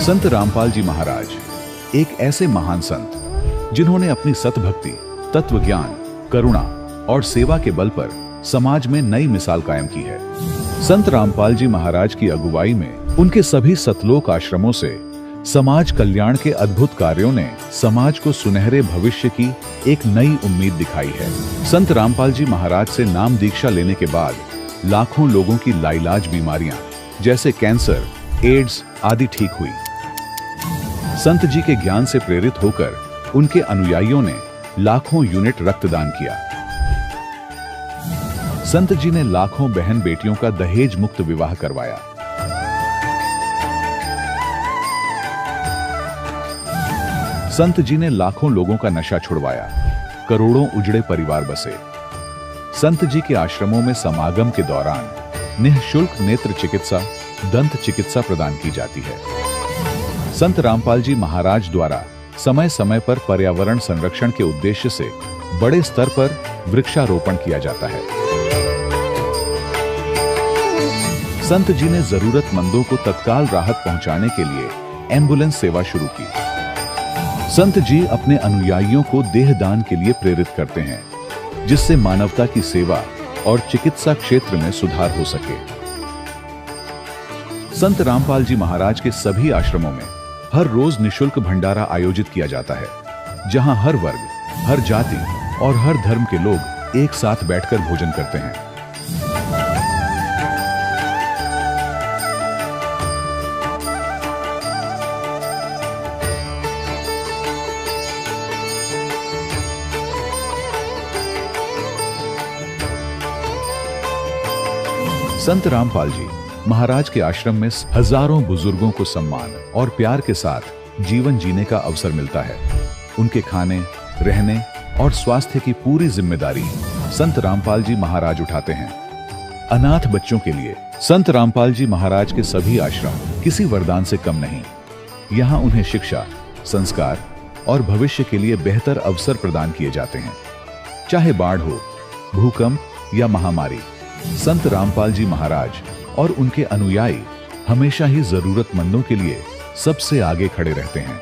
संत रामपाल जी महाराज एक ऐसे महान संत जिन्होंने अपनी सतभक्ति, तत्व ज्ञान, करुणा और सेवा के बल पर समाज में नई मिसाल कायम की है। संत रामपाल जी महाराज की अगुवाई में उनके सभी सतलोक आश्रमों से समाज कल्याण के अद्भुत कार्यों ने समाज को सुनहरे भविष्य की एक नई उम्मीद दिखाई है। संत रामपाल जी महाराज से नाम दीक्षा लेने के बाद लाखों लोगों की लाइलाज बीमारियां जैसे कैंसर, एड्स आदि ठीक हुई। संत जी के ज्ञान से प्रेरित होकर उनके अनुयायियों ने लाखों यूनिट रक्तदान किया। संत जी ने लाखों बहन बेटियों का दहेज मुक्त विवाह करवाया। संत जी ने लाखों लोगों का नशा छुड़वाया, करोड़ों उजड़े परिवार बसे। संत जी के आश्रमों में समागम के दौरान निःशुल्क नेत्र चिकित्सा, दंत चिकित्सा प्रदान की जाती है। संत रामपाल जी महाराज द्वारा समय समय पर पर्यावरण संरक्षण के उद्देश्य से बड़े स्तर पर वृक्षारोपण किया जाता है। संत जी ने जरूरतमंदों को तत्काल राहत पहुंचाने के लिए एम्बुलेंस सेवा शुरू की। संत जी अपने अनुयायियों को देहदान के लिए प्रेरित करते हैं, जिससे मानवता की सेवा और चिकित्सा क्षेत्र में सुधार हो सके। संत रामपाल जी महाराज के सभी आश्रमों में हर रोज निःशुल्क भंडारा आयोजित किया जाता है, जहां हर वर्ग, हर जाति और हर धर्म के लोग एक साथ बैठकर भोजन करते हैं। संत रामपाल जी महाराज के आश्रम में हजारों बुजुर्गों को सम्मान और प्यार के साथ जीवन जीने का अवसर मिलता है। उनके खाने, रहने और स्वास्थ्य की पूरी जिम्मेदारी संत रामपाल जी महाराज उठाते हैं। अनाथ बच्चों के लिए संत रामपाल जी महाराज के सभी आश्रम किसी वरदान से कम नहीं। यहाँ उन्हें शिक्षा, संस्कार और भविष्य के लिए बेहतर अवसर प्रदान किए जाते हैं। चाहे बाढ़ हो, भूकंप या महामारी, संत रामपाल जी महाराज और उनके अनुयायी हमेशा ही जरूरतमंदों के लिए सबसे आगे खड़े रहते हैं।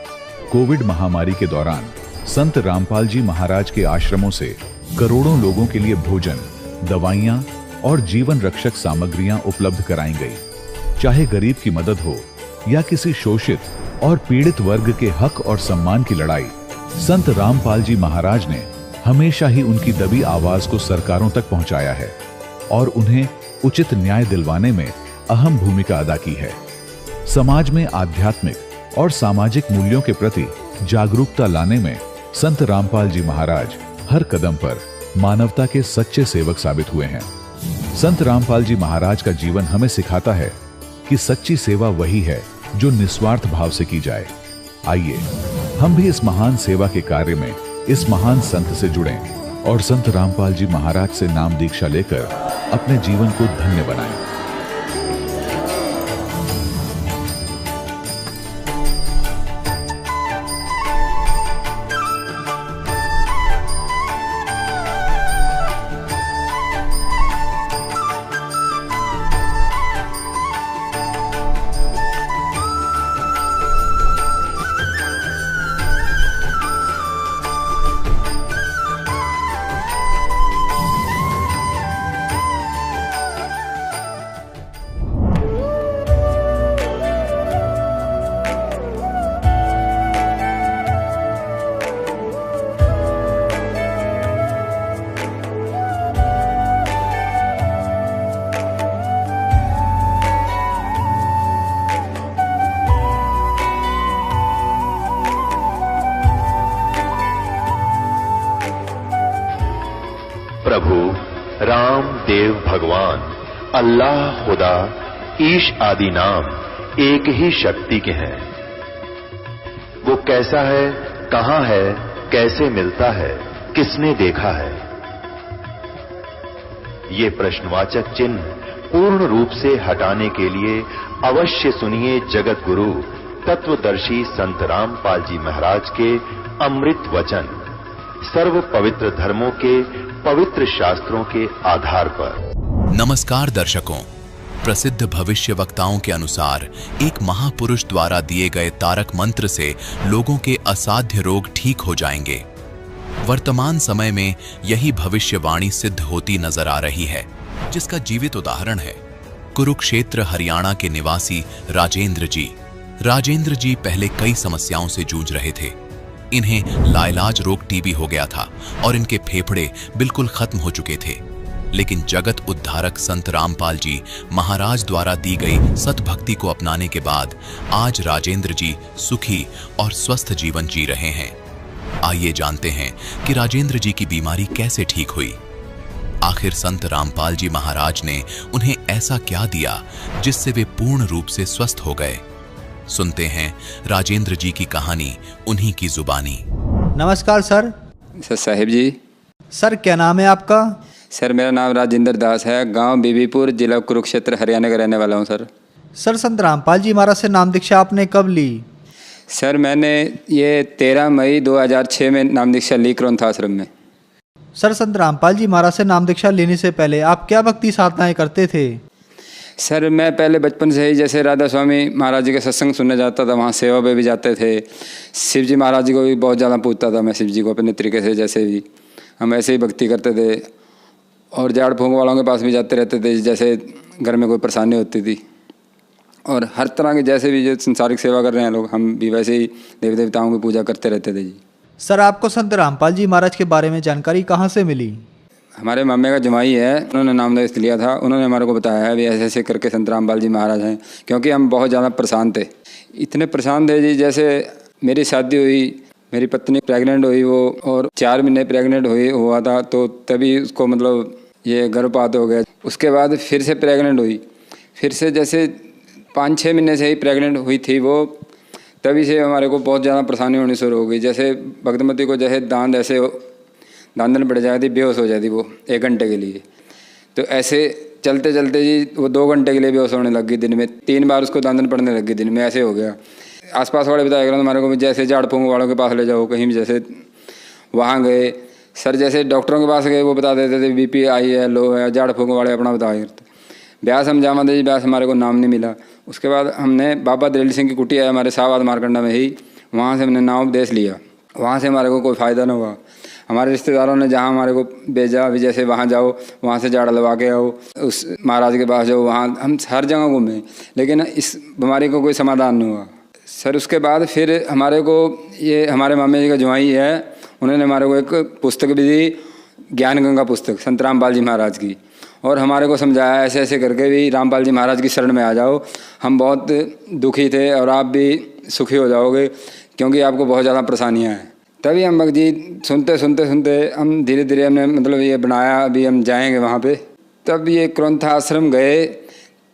कोविड महामारी के दौरान संत रामपाल जी महाराज के आश्रमों से करोड़ों लोगों के लिए भोजन, दवाइयां और जीवन रक्षक सामग्रियां उपलब्ध कराई गई। चाहे गरीब की मदद हो या किसी शोषित और पीड़ित वर्ग के हक और सम्मान की लड़ाई, संत रामपाल जी महाराज ने हमेशा ही उनकी दबी आवाज को सरकारों तक पहुंचाया है और उन्हें उचित न्याय दिलवाने में अहम भूमिका अदा की है। समाज में आध्यात्मिक और सामाजिक मूल्यों के प्रति जागरूकता लाने में संत रामपाल जी महाराज हर कदम पर मानवता के सच्चे सेवक साबित हुए हैं। संत रामपाल जी महाराज का जीवन हमें सिखाता है कि सच्ची सेवा वही है जो निस्वार्थ भाव से की जाए। आइए हम भी इस महान सेवा के कार्य में इस महान संत से जुड़ें और संत रामपाल जी महाराज से नाम दीक्षा लेकर अपने जीवन को धन्य बनाएं। प्रभु राम देव भगवान अल्लाह खुदा ईश आदि नाम एक ही शक्ति के हैं। वो कैसा है, कहां है, कैसे मिलता है, किसने देखा है? ये प्रश्नवाचक चिन्ह पूर्ण रूप से हटाने के लिए अवश्य सुनिए जगत गुरु तत्वदर्शी संत रामपाल जी महाराज के अमृत वचन, सर्व पवित्र धर्मों के पवित्र शास्त्रों के आधार पर। नमस्कार दर्शकों, प्रसिद्ध भविष्यवक्ताओं के अनुसार एक महापुरुष द्वारा दिए गए तारक मंत्र से लोगों के असाध्य रोग ठीक हो जाएंगे। वर्तमान समय में यही भविष्यवाणी सिद्ध होती नजर आ रही है, जिसका जीवित उदाहरण है कुरुक्षेत्र हरियाणा के निवासी राजेंद्र जी। राजेंद्र जी पहले कई समस्याओं से जूझ रहे थे। इन्हें लाइलाज रोग टीबी हो गया था और इनके फेफड़े बिल्कुल खत्म हो चुके थे। लेकिन जगत उद्धारक संत रामपाल जी महाराज द्वारा दी गई सतभक्ति को अपनाने के बाद आज राजेंद्र जी सुखी और स्वस्थ जीवन जी रहे हैं। आइए जानते हैं कि राजेंद्र जी की बीमारी कैसे ठीक हुई। आखिर संत रामपाल जी महाराज ने उन्हें ऐसा क्या दिया जिससे वे पूर्ण रूप से स्वस्थ हो गए। सुनते हैं राजेंद्र जी की कहानी उन्हीं की जुबानी। नमस्कार सर। साहिब जी। सर क्या नाम है आपका? सर मेरा नाम राजेंद्र दास है, गांव बीबीपुर, जिला कुरुक्षेत्र, हरियाणा का रहने वाला हूं सर। सर संत रामपाल जी महाराज से नाम दीक्षा आपने कब ली? सर मैंने ये 13 मई 2006 में नाम दीक्षा ली क्रौंथ आश्रम में। सर संत रामपाल जी महाराज से नाम दीक्षा लेने से पहले आप क्या भक्ति साधनाएं करते थे? सर मैं पहले बचपन से ही जैसे राधा स्वामी महाराज जी के सत्संग सुनने जाता था, वहाँ सेवा पे भी जाते थे। शिव जी महाराज जी को भी बहुत ज़्यादा पूजता था मैं, शिव जी को अपने तरीके से, जैसे भी हम ऐसे ही भक्ति करते थे। और झाड़ फूंक वालों के पास भी जाते रहते थे, जैसे घर में कोई परेशानी होती थी। और हर तरह के जैसे भी जो संसारिक सेवा कर रहे हैं लोग, हम भी वैसे ही देवी देवताओं की पूजा करते रहते थे जी। सर आपको संत रामपाल जी महाराज के बारे में जानकारी कहाँ से मिली? हमारे मामे का जमाई है, उन्होंने नामदेश लिया था, उन्होंने हमारे को बताया है भी ऐसे ऐसे करके संत रामपाल जी महाराज हैं। क्योंकि हम बहुत ज़्यादा परेशान थे, इतने परेशान थे जी। जैसे मेरी शादी हुई, मेरी पत्नी प्रेग्नेंट हुई वो, और 4 महीने प्रेग्नेंट हुआ था, तो तभी उसको मतलब ये गर्भपात हो गया। उसके बाद फिर से प्रेग्नेंट हुई, फिर से जैसे 5-6 महीने से ही प्रेग्नेंट हुई थी वो, तभी से हमारे को बहुत ज़्यादा परेशानी होनी शुरू हो गई। जैसे भगतमती को जैसे दांत ऐसे दांदन पड़ जाती, बेहोश हो जाती वो 1 घंटे के लिए। तो ऐसे चलते चलते जी वो 2 घंटे के लिए बेहोश होने लग गई। दिन में 3 बार उसको दांदन पड़ने लग गई, दिन में ऐसे हो गया। आसपास वाले बताया करो हमारे को, जैसे झाड़ फूंक वालों के पास ले जाओ कहीं भी, जैसे वहाँ गए सर, जैसे डॉक्टरों के पास गए वो बता देते थे बीपी हाई है, लो है, झाड़ फूंक वाले अपना बताया करते। ब्यास हम जावा थे जी, ब्यास हमारे को नाम नहीं मिला। उसके बाद हमने बाबा दलेल सिंह की कुटिया है हमारे शाहबाद मारकंडा में ही, वहाँ से हमने नाम उपदेश लिया। वहाँ से हमारे को कोई फ़ायदा ना हुआ। हमारे रिश्तेदारों ने जहाँ हमारे को भेजा, अभी जैसे वहाँ जाओ, वहाँ से झाड़ लगा के आओ, उस महाराज के पास जाओ, वहाँ हम हर जगह घूमे, लेकिन इस बीमारी को कोई समाधान नहीं हुआ सर। उसके बाद फिर हमारे को ये हमारे मामे जी का जवाई है, उन्होंने हमारे को एक पुस्तक भी दी, ज्ञान गंगा पुस्तक संत रामपाल जी महाराज की, और हमारे को समझाया ऐसे ऐसे करके भी रामपाल जी महाराज की शरण में आ जाओ। हम बहुत दुखी थे और आप भी सुखी हो जाओगे, क्योंकि आपको बहुत ज़्यादा परेशानियाँ हैं। तभी हम जी सुनते सुनते सुनते हम धीरे धीरे हमने मतलब ये बनाया, अभी हम जाएंगे वहाँ पे। तब ये क्रौंथ आश्रम गए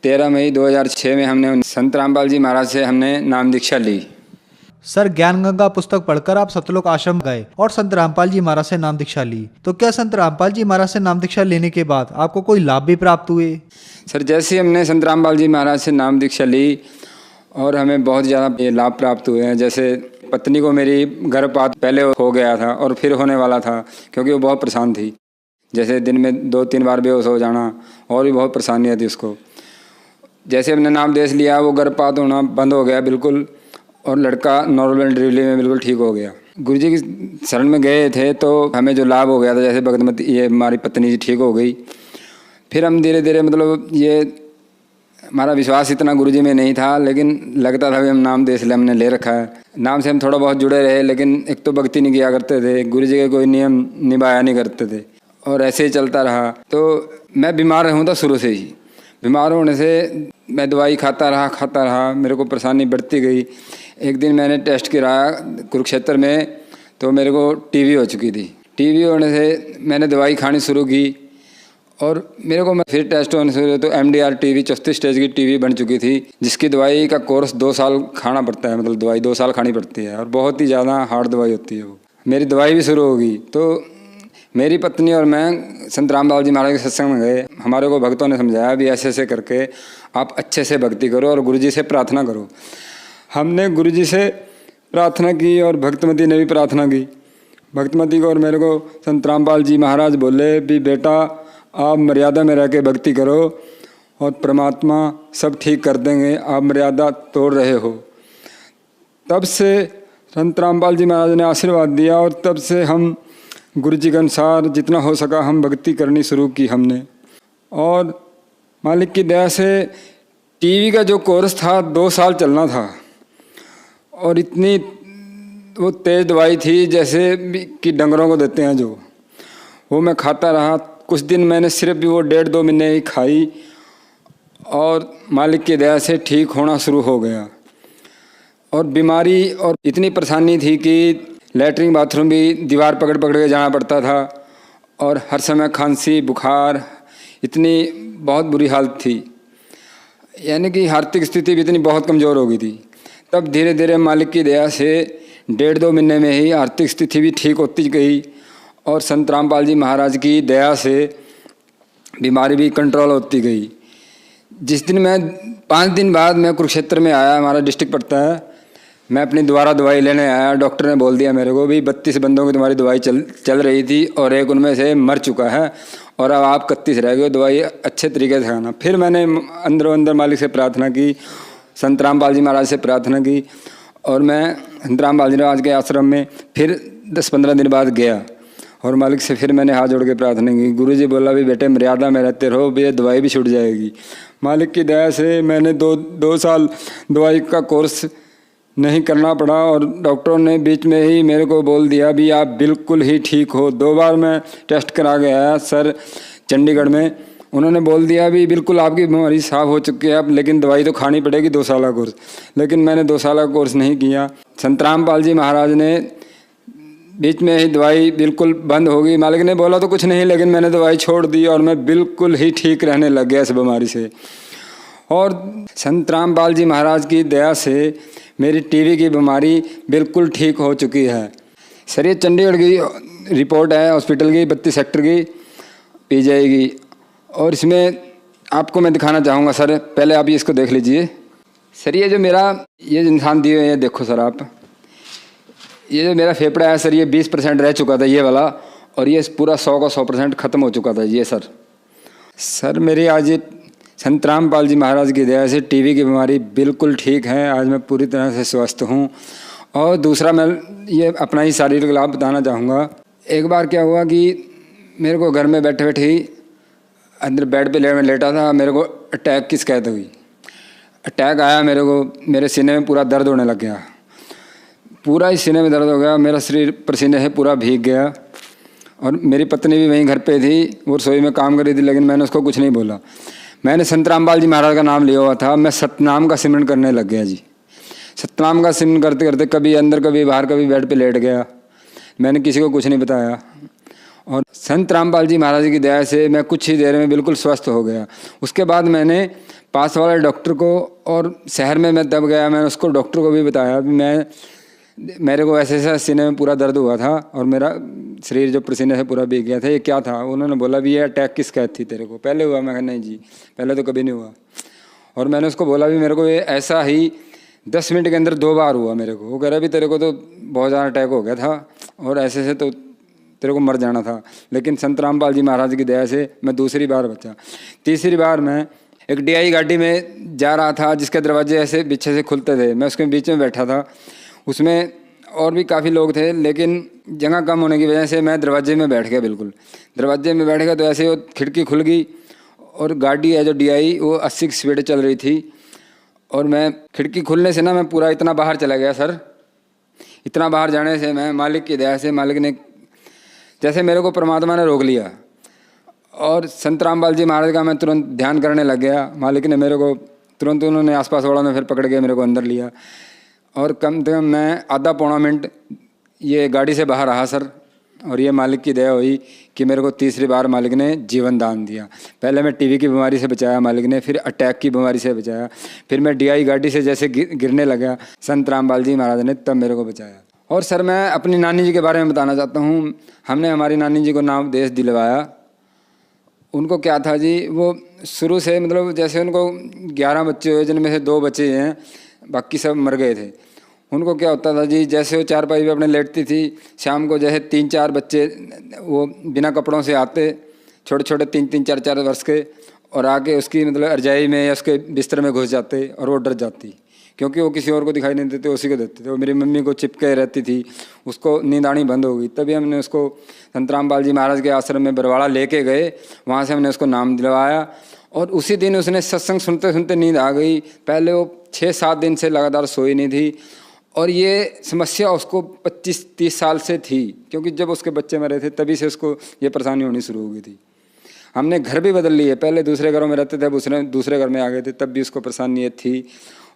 13 मई 2006 में, हमने संत रामपाल जी महाराज से हमने नाम दीक्षा ली। सर ज्ञान गंगा पुस्तक पढ़कर आप सतलोक आश्रम गए और संत रामपाल जी महाराज से नाम दीक्षा ली, तो क्या संत रामपाल जी महाराज से नाम दीक्षा लेने के बाद आपको कोई लाभ भी प्राप्त हुए? सर जैसे हमने संत रामपाल जी महाराज से नाम दीक्षा ली और हमें बहुत ज़्यादा ये लाभ प्राप्त हुए हैं। जैसे पत्नी को मेरी गर्भपात पहले हो गया था और फिर होने वाला था, क्योंकि वो बहुत परेशान थी। जैसे दिन में 2-3 बार बेहोश हो जाना, और भी बहुत परेशानी थी उसको। जैसे हमने नाम देश लिया, वो गर्भपात होना बंद हो गया बिल्कुल, और लड़का नॉर्मल डिलीवरी में बिल्कुल ठीक हो गया। गुरुजी की शरण में गए थे तो हमें जो लाभ हो गया था, जैसे भगतमती ये हमारी पत्नी जी ठीक हो गई। फिर हम धीरे धीरे मतलब ये हमारा विश्वास इतना गुरुजी में नहीं था, लेकिन लगता था कि हम नाम देश ले हमने ले रखा है। नाम से हम थोड़ा बहुत जुड़े रहे, लेकिन एक तो भक्ति नहीं किया करते थे, गुरुजी के कोई नियम निभाया नहीं करते थे, और ऐसे ही चलता रहा। तो मैं बीमार हूँ था शुरू से ही। बीमार होने से मैं दवाई खाता रहा, मेरे को परेशानी बढ़ती गई। एक दिन मैंने टेस्ट कराया कुरुक्षेत्र में, तो मेरे को टीबी हो चुकी थी। टीबी होने से मैंने दवाई खानी शुरू की, और मेरे को फिर टेस्ट होने से तो MDR टीबी 34 स्टेज की टीबी बन चुकी थी, जिसकी दवाई का कोर्स 2 साल खाना पड़ता है। मतलब दवाई 2 साल खानी पड़ती है, और बहुत ही ज़्यादा हार्ड दवाई होती है वो। मेरी दवाई भी शुरू होगी, तो मेरी पत्नी और मैं संत रामपाल जी महाराज के सत्संग में गए। हमारे को भक्तों ने समझाया भी ऐसे ऐसे करके आप अच्छे से भक्ति करो और गुरुजी से प्रार्थना करो। हमने गुरुजी से प्रार्थना की, और भक्तमती ने भी प्रार्थना की। भक्तमती को और मेरे को संत रामपाल जी महाराज बोले भी बेटा आप मर्यादा में रह के भक्ति करो, और परमात्मा सब ठीक कर देंगे, आप मर्यादा तोड़ रहे हो। तब से संत रामपाल जी महाराज ने आशीर्वाद दिया और तब से हम गुरु जी के अनुसार जितना हो सका हम भक्ति करनी शुरू की हमने। और मालिक की दया से टीवी का जो कोर्स था 2 साल चलना था और इतनी वो तेज़ दवाई थी जैसे कि डंगरों को देते हैं जो, वो मैं खाता रहा। कुछ दिन मैंने सिर्फ भी वो 1.5-2 महीने ही खाई और मालिक की दया से ठीक होना शुरू हो गया। और बीमारी और इतनी परेशानी थी कि लैट्रिन बाथरूम भी दीवार पकड़ पकड़ के जाना पड़ता था और हर समय खांसी बुखार, इतनी बहुत बुरी हालत थी, यानी कि आर्थिक स्थिति भी इतनी बहुत कमज़ोर हो गई थी। तब धीरे धीरे मालिक की दया से 1.5-2 महीने में ही आर्थिक स्थिति भी ठीक होती गई और संत रामपाल जी महाराज की दया से बीमारी भी कंट्रोल होती गई। जिस दिन मैं 5 दिन बाद मैं कुरुक्षेत्र में आया, हमारा डिस्ट्रिक्ट पड़ता है, मैं अपनी दोबारा दवाई लेने आया। डॉक्टर ने बोल दिया मेरे को भी 32 बंदों की तुम्हारी दवाई चल रही थी और एक उनमें से मर चुका है और अब आप 31 रह गए, दवाई अच्छे तरीके से खाना। फिर मैंने अंदरों अंदर मालिक से प्रार्थना की, संत रामपाल जी महाराज से प्रार्थना की और मैं संत रामपाल जी महाराज के आश्रम में फिर 10-15 दिन बाद गया और मालिक से फिर मैंने हाथ जोड़ के प्रार्थना की। गुरु जी बोला भी बेटे मर्यादा में रहते रहो, भी दवाई भी छूट जाएगी। मालिक की दया से मैंने 2 साल दवाई का कोर्स नहीं करना पड़ा और डॉक्टरों ने बीच में ही मेरे को बोल दिया भी आप बिल्कुल ही ठीक हो। 2 बार मैं टेस्ट करा के आया सर चंडीगढ़ में, उन्होंने बोल दिया भी बिल्कुल आपकी बीमारी साफ हो चुकी है अब, लेकिन दवाई तो खानी पड़ेगी 2 साल का कोर्स। लेकिन मैंने 2 साल का कोर्स नहीं किया। संत रामपाल जी महाराज ने बीच में ही दवाई बिल्कुल बंद हो गई। मालिक ने बोला तो कुछ नहीं, लेकिन मैंने दवाई छोड़ दी और मैं बिल्कुल ही ठीक रहने लग गया इस बीमारी से। और संत रामपाल जी महाराज की दया से मेरी टीबी की बीमारी बिल्कुल ठीक हो चुकी है। सर ये चंडीगढ़ की रिपोर्ट है हॉस्पिटल की, 32 सेक्टर की पीजीआई की, और इसमें आपको मैं दिखाना चाहूँगा सर। पहले आप ये इसको देख लीजिए सर। ये जो मेरा ये इंसान दिए हुए हैं देखो सर आप, ये जो मेरा फेफड़ा है सर ये 20% रह चुका था ये वाला, और ये पूरा 100 का 100% ख़त्म हो चुका था ये सर मेरी आज ये संत रामपाल जी महाराज की दया से टीबी की बीमारी बिल्कुल ठीक है। आज मैं पूरी तरह से स्वस्थ हूँ। और दूसरा मैं ये अपना ही शारीरिक लाभ बताना चाहूँगा। एक बार क्या हुआ कि मेरे को घर में बैठे बैठे ही अंदर बेड पे लेटा था, मेरे को अटैक की शिकायत हुई। अटैक आया मेरे को, मेरे सीने में पूरा दर्द होने लग गया, पूरा ही सीने में दर्द हो गया, मेरा शरीर पसीने से पूरा भीग गया। और मेरी पत्नी भी वहीं घर पे थी, वो रसोई में काम कर रही थी, लेकिन मैंने उसको कुछ नहीं बोला। मैंने संत रामपाल जी महाराज का नाम लिया हुआ था, मैं सतनाम का सिमरन करने लग गया जी। सतनाम का सिमरन करते करते कभी अंदर कभी बाहर कभी बेड पे लेट गया, मैंने किसी को कुछ नहीं बताया। और संत रामपाल जी महाराज की दया से मैं कुछ ही देर में बिल्कुल स्वस्थ हो गया। उसके बाद मैंने पास वाले डॉक्टर को, और शहर में मैं तब गया, मैंने उसको डॉक्टर को भी बताया कि मेरे को ऐसे ऐसा सीने में पूरा दर्द हुआ था और मेरा शरीर जो पसीने से पूरा भीग गया था, ये क्या था। उन्होंने बोला भी ये अटैक की शिकायत थी तेरे को, पहले हुआ। मैं कहा नहीं जी पहले तो कभी नहीं हुआ। और मैंने उसको बोला भी मेरे को ये ऐसा ही 10 मिनट के अंदर 2 बार हुआ मेरे को। वो कह रहा भी तेरे को तो बहुत ज़्यादा अटैक हो गया था और ऐसे से तो तेरे को मर जाना था, लेकिन संत रामपाल जी महाराज की दया से मैं दूसरी बार बचा। तीसरी बार मैं एक DI गाड़ी में जा रहा था जिसके दरवाजे ऐसे पीछे से खुलते थे, मैं उसके बीच में बैठा था। उसमें और भी काफ़ी लोग थे, लेकिन जगह कम होने की वजह से मैं दरवाजे में बैठ गया। बिल्कुल दरवाजे में बैठ गया तो ऐसे वो खिड़की खुल गई और गाड़ी है जो DI वो 80 की स्पीड चल रही थी। और मैं खिड़की खुलने से ना मैं पूरा इतना बाहर चला गया सर। इतना बाहर जाने से मैं मालिक की दया से, मालिक ने जैसे मेरे को परमात्मा ने रोक लिया और संत रामपाल जी महाराज का मैं तुरंत ध्यान करने लग गया। मालिक ने मेरे को तुरंत, उन्होंने आसपास वालों ने फिर पकड़ के मेरे को अंदर लिया और कम से कम मैं आधा पौना मिनट ये गाड़ी से बाहर रहा सर। और ये मालिक की दया हुई कि मेरे को तीसरी बार मालिक ने जीवन दान दिया। पहले मैं टीबी की बीमारी से बचाया मालिक ने, फिर अटैक की बीमारी से बचाया, फिर मैं DI गाड़ी से जैसे गिरने लगा संत रामपाल जी महाराज ने तब मेरे को बचाया। और सर मैं अपनी नानी जी के बारे में बताना चाहता हूँ। हमने हमारी नानी जी को नाम उपदेश दिलवाया। उनको क्या था जी, वो शुरू से मतलब जैसे उनको 11 बच्चे हुए जिनमें से 2 बच्चे हैं, बाकी सब मर गए थे। उनको क्या होता था जी, जैसे वो चारपाई पे अपने लेटती थी, शाम को जैसे 3-4 बच्चे वो बिना कपड़ों से आते, छोटे छोटे 3-3, 4-4 वर्ष के, और आके उसकी मतलब रजाई में या उसके बिस्तर में घुस जाते और वो डर जाती, क्योंकि वो किसी और को दिखाई नहीं देते, उसी को देते थे। वो मेरी मम्मी को चिपके रहती थी, उसको नींद आनी बंद हो गई। तभी हमने उसको संत रामपाल जी महाराज के आश्रम में बरवाड़ा लेके गए, वहाँ से हमने उसको नाम दिलवाया और उसी दिन उसने सत्संग सुनते सुनते नींद आ गई। पहले वो 6-7 दिन से लगातार सोई नहीं थी और ये समस्या उसको 25-30 साल से थी, क्योंकि जब उसके बच्चे मरे थे तभी से उसको ये परेशानी होनी शुरू हो गई थी। हमने घर भी बदल लिए, पहले दूसरे घरों में रहते थे, अब दूसरे घर में आ गए थे, तब भी उसको परेशानी ये थी।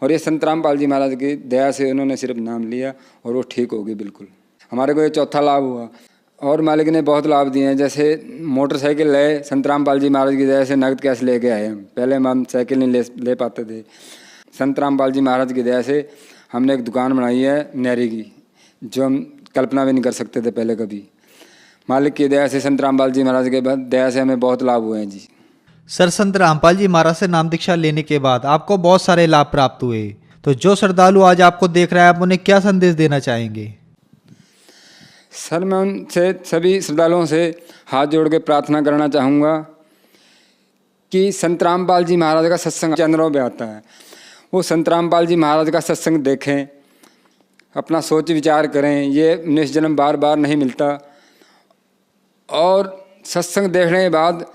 और ये संत रामपाल जी महाराज की दया से उन्होंने सिर्फ नाम लिया और वो ठीक हो गई बिल्कुल। हमारे को ये चौथा लाभ हुआ। और मालिक ने बहुत लाभ दिए हैं, जैसे मोटरसाइकिल ले संत रामपाल जी महाराज की दया से नगद कैश लेके आए हम। पहले हम साइकिल नहीं ले पाते थे। संत रामपाल जी महाराज की दया से हमने एक दुकान बनाई है नहरी की, जो हम कल्पना भी नहीं कर सकते थे पहले कभी। मालिक की दया से, संत रामपाल जी महाराज के दया से हमें बहुत लाभ हुए हैं जी। सर, संत रामपाल जी महाराज से नाम दीक्षा लेने के बाद आपको बहुत सारे लाभ प्राप्त हुए, तो जो श्रद्धालु आज आपको देख रहा है, आप उन्हें क्या संदेश देना चाहेंगे? सर, मैं उनसे, सभी श्रद्धालुओं से हाथ जोड़ के प्रार्थना करना चाहूँगा कि संत रामपाल जी महाराज का सत्संग चैनलों पे आता है, वो संत रामपाल जी महाराज का सत्संग देखें, अपना सोच विचार करें। ये निष्जन्म बार बार नहीं मिलता। और सत्संग देखने के बाद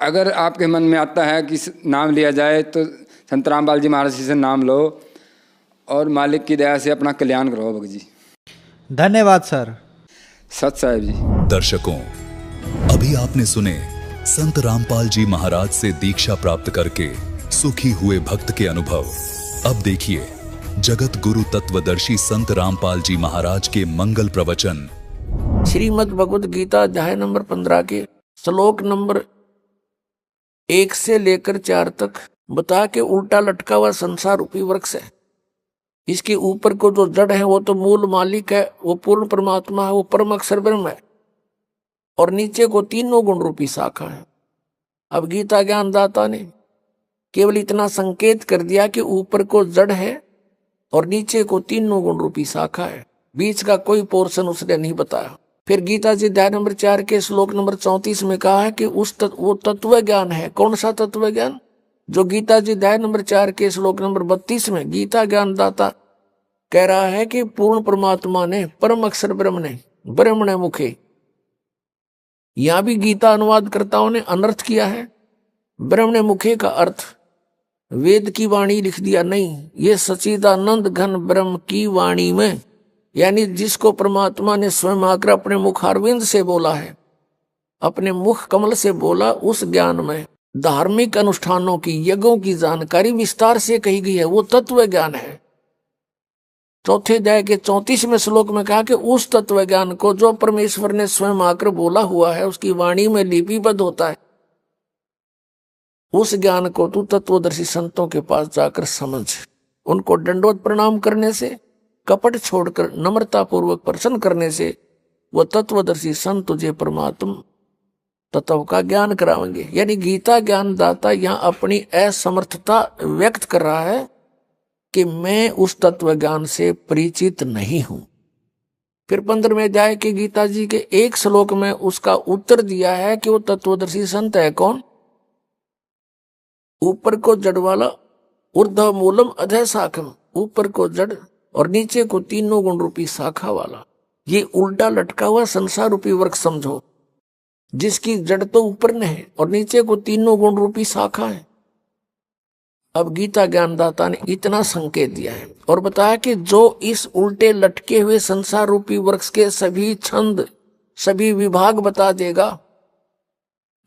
अगर आपके मन में आता है कि नाम लिया जाए, तो संत रामपाल जी महाराज से नाम लो और मालिक की दया से अपना कल्याण करो भगत जी। धन्यवाद सर। सत साहिब जी। दर्शकों, अभी आपने सुने संत रामपाल जी महाराज से दीक्षा प्राप्त करके सुखी हुए भक्त के अनुभव। अब देखिए जगत गुरु तत्वदर्शी संत रामपाल जी महाराज के मंगल प्रवचन। श्रीमद् भगवद गीता अध्याय नंबर 15 के श्लोक नंबर 1 से लेकर 4 तक बता के उल्टा लटका हुआ संसार रूपी वृक्ष है। इसके ऊपर को जो जड़ है वो तो मूल मालिक है, वो पूर्ण परमात्मा है, वो परम अक्षर ब्रह्म है। और नीचे को तीनों गुण रूपी शाखा है। अब गीता ज्ञानदाता ने केवल इतना संकेत कर दिया कि ऊपर को जड़ है और नीचे को तीनों गुण रूपी शाखा है, बीच का कोई पोर्शन उसने नहीं बताया। फिर गीता जी अध्याय नंबर 4 के श्लोक नंबर 34 में कहा है कि वो तत्व ज्ञान है। कौन सा तत्व ज्ञान? जो गीता जी अध्याय नंबर 4 के श्लोक नंबर 32 में गीता ज्ञानदाता कह रहा है कि पूर्ण परमात्मा ने, परम अक्षर ब्रह्म ने, ब्रह्मणे मुखे। यहां भी गीता अनुवादकर्ताओं ने अनर्थ किया है। ब्रह्मणे मुखे का अर्थ वेद की वाणी लिख दिया, नहीं, ये सच्चिदानंद घन ब्रह्म की वाणी में, यानी जिसको परमात्मा ने स्वयं आकर अपने मुखारविंद से बोला है, अपने मुख कमल से बोला, उस ज्ञान में धार्मिक अनुष्ठानों की, यज्ञों की जानकारी विस्तार से कही गई है। वो तत्व ज्ञान है। चौथे अध्याय के 34वें श्लोक में कहा कि उस तत्व ज्ञान को जो परमेश्वर ने स्वयं आकर बोला हुआ है, उसकी वाणी में लिपिबद्ध होता है, उस ज्ञान को तू तत्वदर्शी संतों के पास जाकर समझ। उनको दंडवत प्रणाम करने से, कपट छोड़कर नम्रता पूर्वक प्रसन्न करने से वो तत्वदर्शी संत तुझे परमात्मा तत्व का ज्ञान कराएंगे। यानी गीता ज्ञानदाता यहाँ अपनी असमर्थता व्यक्त कर रहा है कि मैं उस तत्व ज्ञान से परिचित नहीं हूं। फिर 15वें अध्याय के गीता जी के एक श्लोक में उसका उत्तर दिया है कि वो तत्वदर्शी संत है कौन? ऊपर को जड़ वाला, ऊर्ध्व मूलम अधः शाखम, ऊपर को जड़ और नीचे को तीनों गुण रूपी शाखा वाला। ये उल्टा लटका हुआ संसार रूपी वृक्ष समझो, जिसकी जड़ तो ऊपर ने है और नीचे को तीनों गुण रूपी शाखा है। अब गीता ज्ञानदाता ने इतना संकेत दिया है और बताया कि जो इस उल्टे लटके हुए संसार रूपी वृक्ष के सभी छंद, सभी विभाग बता देगा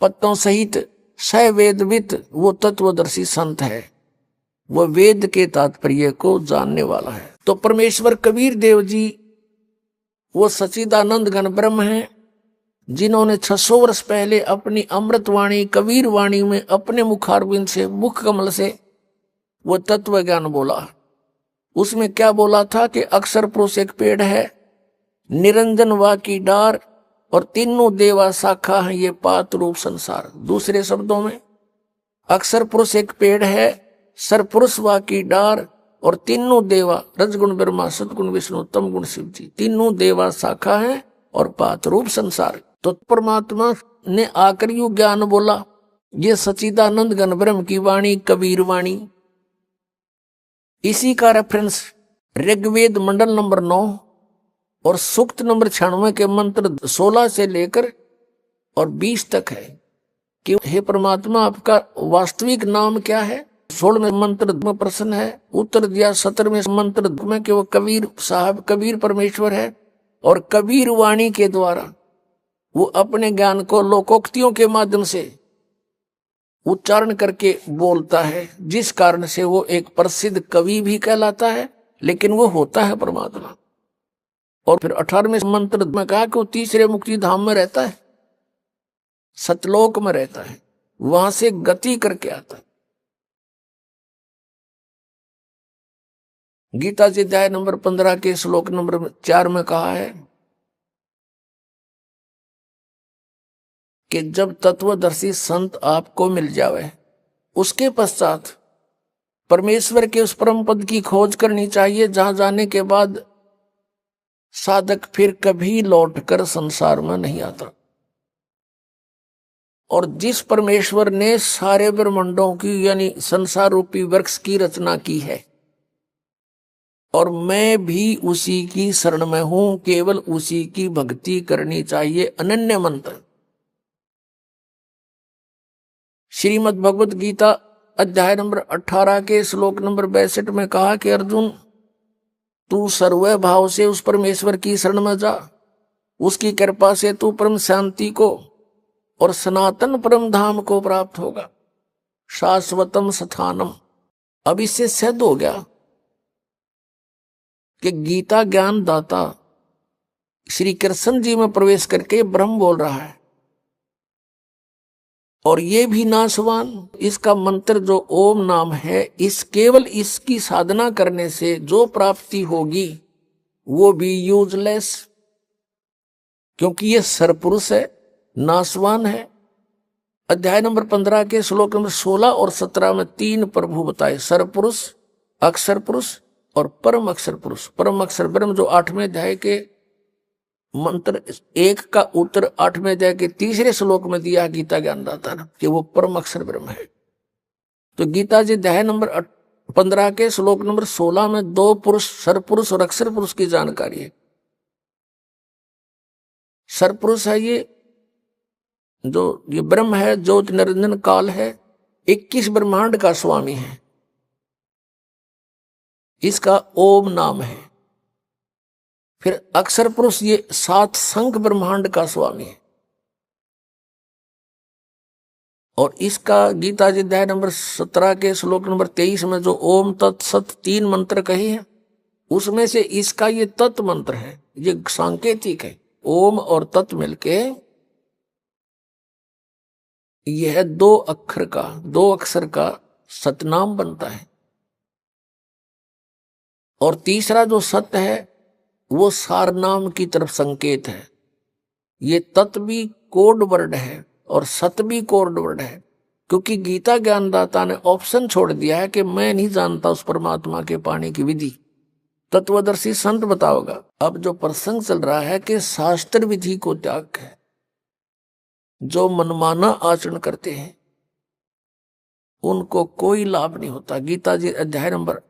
पत्तों सहित, स वेदवित, वो तत्वदर्शी संत है। वो वेद के तात्पर्य को जानने वाला है। तो परमेश्वर कबीर देव जी वो सच्चिदानंद घन ब्रह्म है, जिन्होंने 600 वर्ष पहले अपनी अमृतवाणी कबीर वाणी में अपने मुखारविंद से, मुख कमल से वो तत्व ज्ञान बोला। उसमें क्या बोला था कि अक्षर पुरुष एक पेड़ है, निरंजन वा की डार और तीनों देवा शाखा है ये पात रूप संसार। दूसरे शब्दों में अक्षर पुरुष एक पेड़ है, सरपुरुष वा की डार और तीनों देवा, रजगुण ब्रह्मा, सतगुण विष्णु, तम गुण शिव जी, तीनों देवा शाखा है और पात रूप संसार। तो परमात्मा ने आकर यू ज्ञान बोला ये सच्चिदानंद घन ब्रह्म की वाणी कबीर वाणी। इसी का रेफरेंस ऋग्वेद मंडल नंबर 9 और सूक्त नंबर 96 के मंत्र 16 से लेकर और 20 तक है कि हे परमात्मा आपका वास्तविक नाम क्या है। 16वें मंत्र में प्रश्न है, उत्तर दिया 17वें मंत्र में कि वो कबीर साहब कबीर परमेश्वर है और कबीर वाणी के द्वारा वो अपने ज्ञान को लोकोक्तियों के माध्यम से उच्चारण करके बोलता है, जिस कारण से वो एक प्रसिद्ध कवि भी कहलाता है, लेकिन वो होता है परमात्मा। और फिर 18वें मंत्र में कहा कि वो तीसरे मुक्ति धाम में रहता है, सतलोक में रहता है, वहां से गति करके आता है। गीता जी अध्याय नंबर 15 के श्लोक नंबर 4 में कहा है कि जब तत्वदर्शी संत आपको मिल जावे, उसके पश्चात परमेश्वर के उस परम पद की खोज करनी चाहिए, जहां जाने के बाद साधक फिर कभी लौटकर संसार में नहीं आता। और जिस परमेश्वर ने सारे ब्रह्मांडों की यानी संसार रूपी वृक्ष की रचना की है, और मैं भी उसी की शरण में हूं, केवल उसी की भक्ति करनी चाहिए। अनन्य मंत्र श्रीमद् भगवत गीता अध्याय नंबर 18 के श्लोक नंबर 62 में कहा कि अर्जुन तू सर्व भाव से उस परमेश्वर की शरण में जा, उसकी कृपा से तू परम शांति को और सनातन परम धाम को प्राप्त होगा, शाश्वतम स्थानम। अब इससे सिद्ध हो गया कि गीता ज्ञान दाता श्री कृष्ण जी में प्रवेश करके ब्रह्म बोल रहा है, और ये भी नाशवान। इसका मंत्र जो ओम नाम है, इस केवल इसकी साधना करने से जो प्राप्ति होगी वो भी यूजलेस, क्योंकि ये सरपुरुष है, नाशवान है। अध्याय नंबर 15 के श्लोक नंबर 16 और 17 में 3 प्रभु बताए, सरपुरुष, अक्षर पुरुष और परम अक्षर पुरुष। परम अक्षर ब्रह्म जो 8वें अध्याय के मंत्र 1 का उत्तर 8वें अध्याय के 3रे श्लोक में दिया गीता ज्ञानदाता ने कि वो परम अक्षर ब्रह्म है। तो गीता जी अध्याय नंबर 15 के श्लोक नंबर 16 में 2 पुरुष, सरपुरुष और अक्षर पुरुष की जानकारी है। सरपुरुष है ये ब्रह्म है, ज्योति निरंजन काल है, 21 ब्रह्मांड का स्वामी है, इसका ओम नाम है। फिर अक्षर पुरुष ये 7 संख्य ब्रह्मांड का स्वामी है, और इसका गीता जी अध्याय नंबर 17 के श्लोक नंबर 23 में जो ओम तत्सत 3 मंत्र कहे हैं, उसमें से इसका ये तत् मंत्र है, ये सांकेतिक है। ओम और तत् मिलके यह 2 अक्षर का सतनाम बनता है। और तीसरा जो सत्य है वो सार नाम की तरफ संकेत है। ये तत् भी कोड वर्ड है और सत भी कोड वर्ड है, क्योंकि गीता ज्ञानदाता ने ऑप्शन छोड़ दिया है कि मैं नहीं जानता उस परमात्मा के पाने की विधि, तत्वदर्शी संत बताओगा। अब जो प्रसंग चल रहा है कि शास्त्र विधि को त्याग है, जो मनमाना आचरण करते हैं उनको कोई लाभ नहीं होता। गीता जी अध्याय नंबर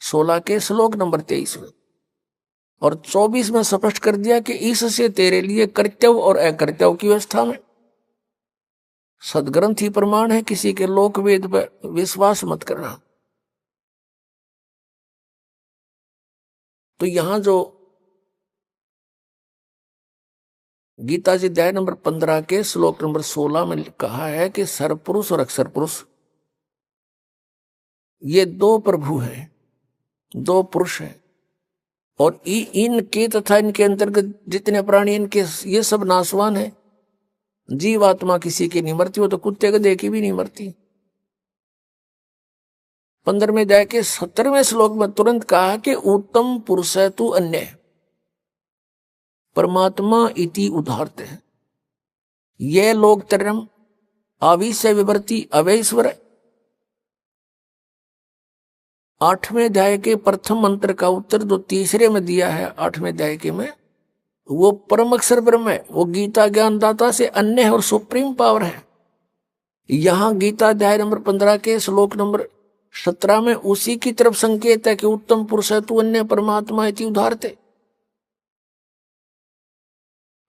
16 के श्लोक नंबर 23 में और 24 में स्पष्ट कर दिया कि इससे तेरे लिए कर्तव्य और अकर्तव्य की व्यवस्था में सदग्रंथ ही प्रमाण है, किसी के लोक वेद पर विश्वास मत करना। तो यहां जो गीता जी अध्याय नंबर 15 के श्लोक नंबर 16 में कहा है कि सरपुरुष और अक्षर पुरुष ये 2 प्रभु हैं, 2 पुरुष हैं, और इनके तथा इनके अंतर्गत जितने प्राणी इनके ये सब नाशवान है। जीवात्मा किसी की नहीं मरती, हो तो कुत्ते गधे की भी नहीं मरती। 15वें अध्याय के 17वें श्लोक में तुरंत कहा कि उत्तम पुरुष है तू अन्य, परमात्मा इति उदाहरते है, ये लोग तरम आविश्य विवर्ती अवैश्वर। 8वें अध्याय के प्रथम मंत्र का उत्तर जो तीसरे में दिया है 8वें अध्याय के में, वो परम अक्षर ब्रह्म है, वो गीता ज्ञानदाता से अन्य है और सुप्रीम पावर है। यहां गीता अध्याय नंबर 15 के श्लोक नंबर 17 में उसी की तरफ संकेत है कि उत्तम पुरुष है तू अन्य परमात्मा इति उदाहरते,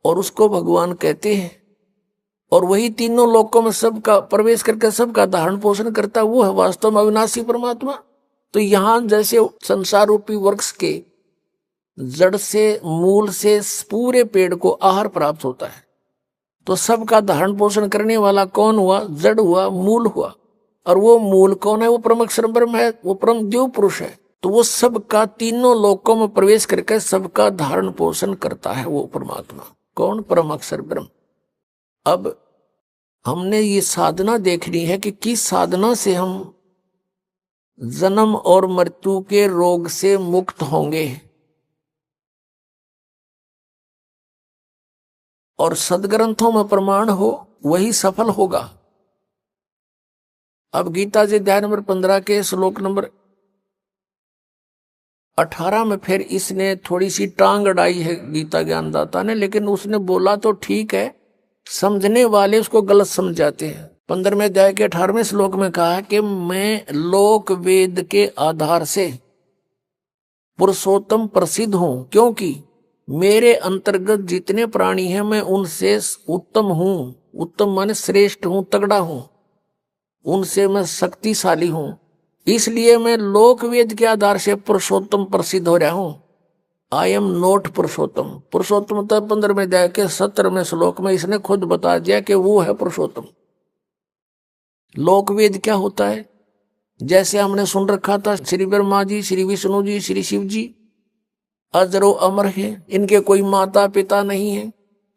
और उसको भगवान कहते हैं। और वही तीनों लोकों में सबका प्रवेश करके सबका धारण पोषण करता, वो है वास्तव में अविनाशी परमात्मा। तो यहां जैसे संसार रूपी वृक्ष के जड़ से, मूल से पूरे पेड़ को आहार प्राप्त होता है, तो सबका धारण पोषण करने वाला कौन हुआ? जड़ हुआ, मूल हुआ। और वो मूल कौन है? वो परम अक्षर ब्रह्म है, वो परम देव पुरुष है। तो वो सबका तीनों लोकों में प्रवेश करके सबका धारण पोषण करता है वो परमात्मा। कौन? परम अक्षर ब्रह्म। अब हमने ये साधना देखनी है कि किस साधना से हम जन्म और मृत्यु के रोग से मुक्त होंगे और सदग्रंथों में प्रमाण हो, वही सफल होगा। अब गीता जी अध्याय नंबर 15 के श्लोक नंबर 18 में फिर इसने थोड़ी सी टांग अड़ाई है गीता ज्ञानदाता ने, लेकिन उसने बोला तो ठीक है, समझने वाले उसको गलत समझ जाते हैं। 15वें अध्याय के 18वें श्लोक में कहा कि मैं लोक वेद के आधार से पुरुषोत्तम प्रसिद्ध हूं, क्योंकि मेरे अंतर्गत जितने प्राणी हैं मैं उनसे उत्तम हूं। उत्तम माने श्रेष्ठ हूं, तगड़ा हूं, उनसे मैं शक्तिशाली हूं, इसलिए मैं लोक वेद के आधार से पुरुषोत्तम प्रसिद्ध हो रहा हूं। आई एम नॉट पुरुषोत्तम। पुरुषोत्तम तो 15वें अध्याय के 17वें श्लोक में इसने खुद बता दिया कि वो है पुरुषोत्तम। लोक वेद क्या होता है? जैसे हमने सुन रखा था, श्री ब्रह्मा जी, श्री विष्णु जी, श्री शिव जी अजरो अमर हैं, इनके कोई माता पिता नहीं है।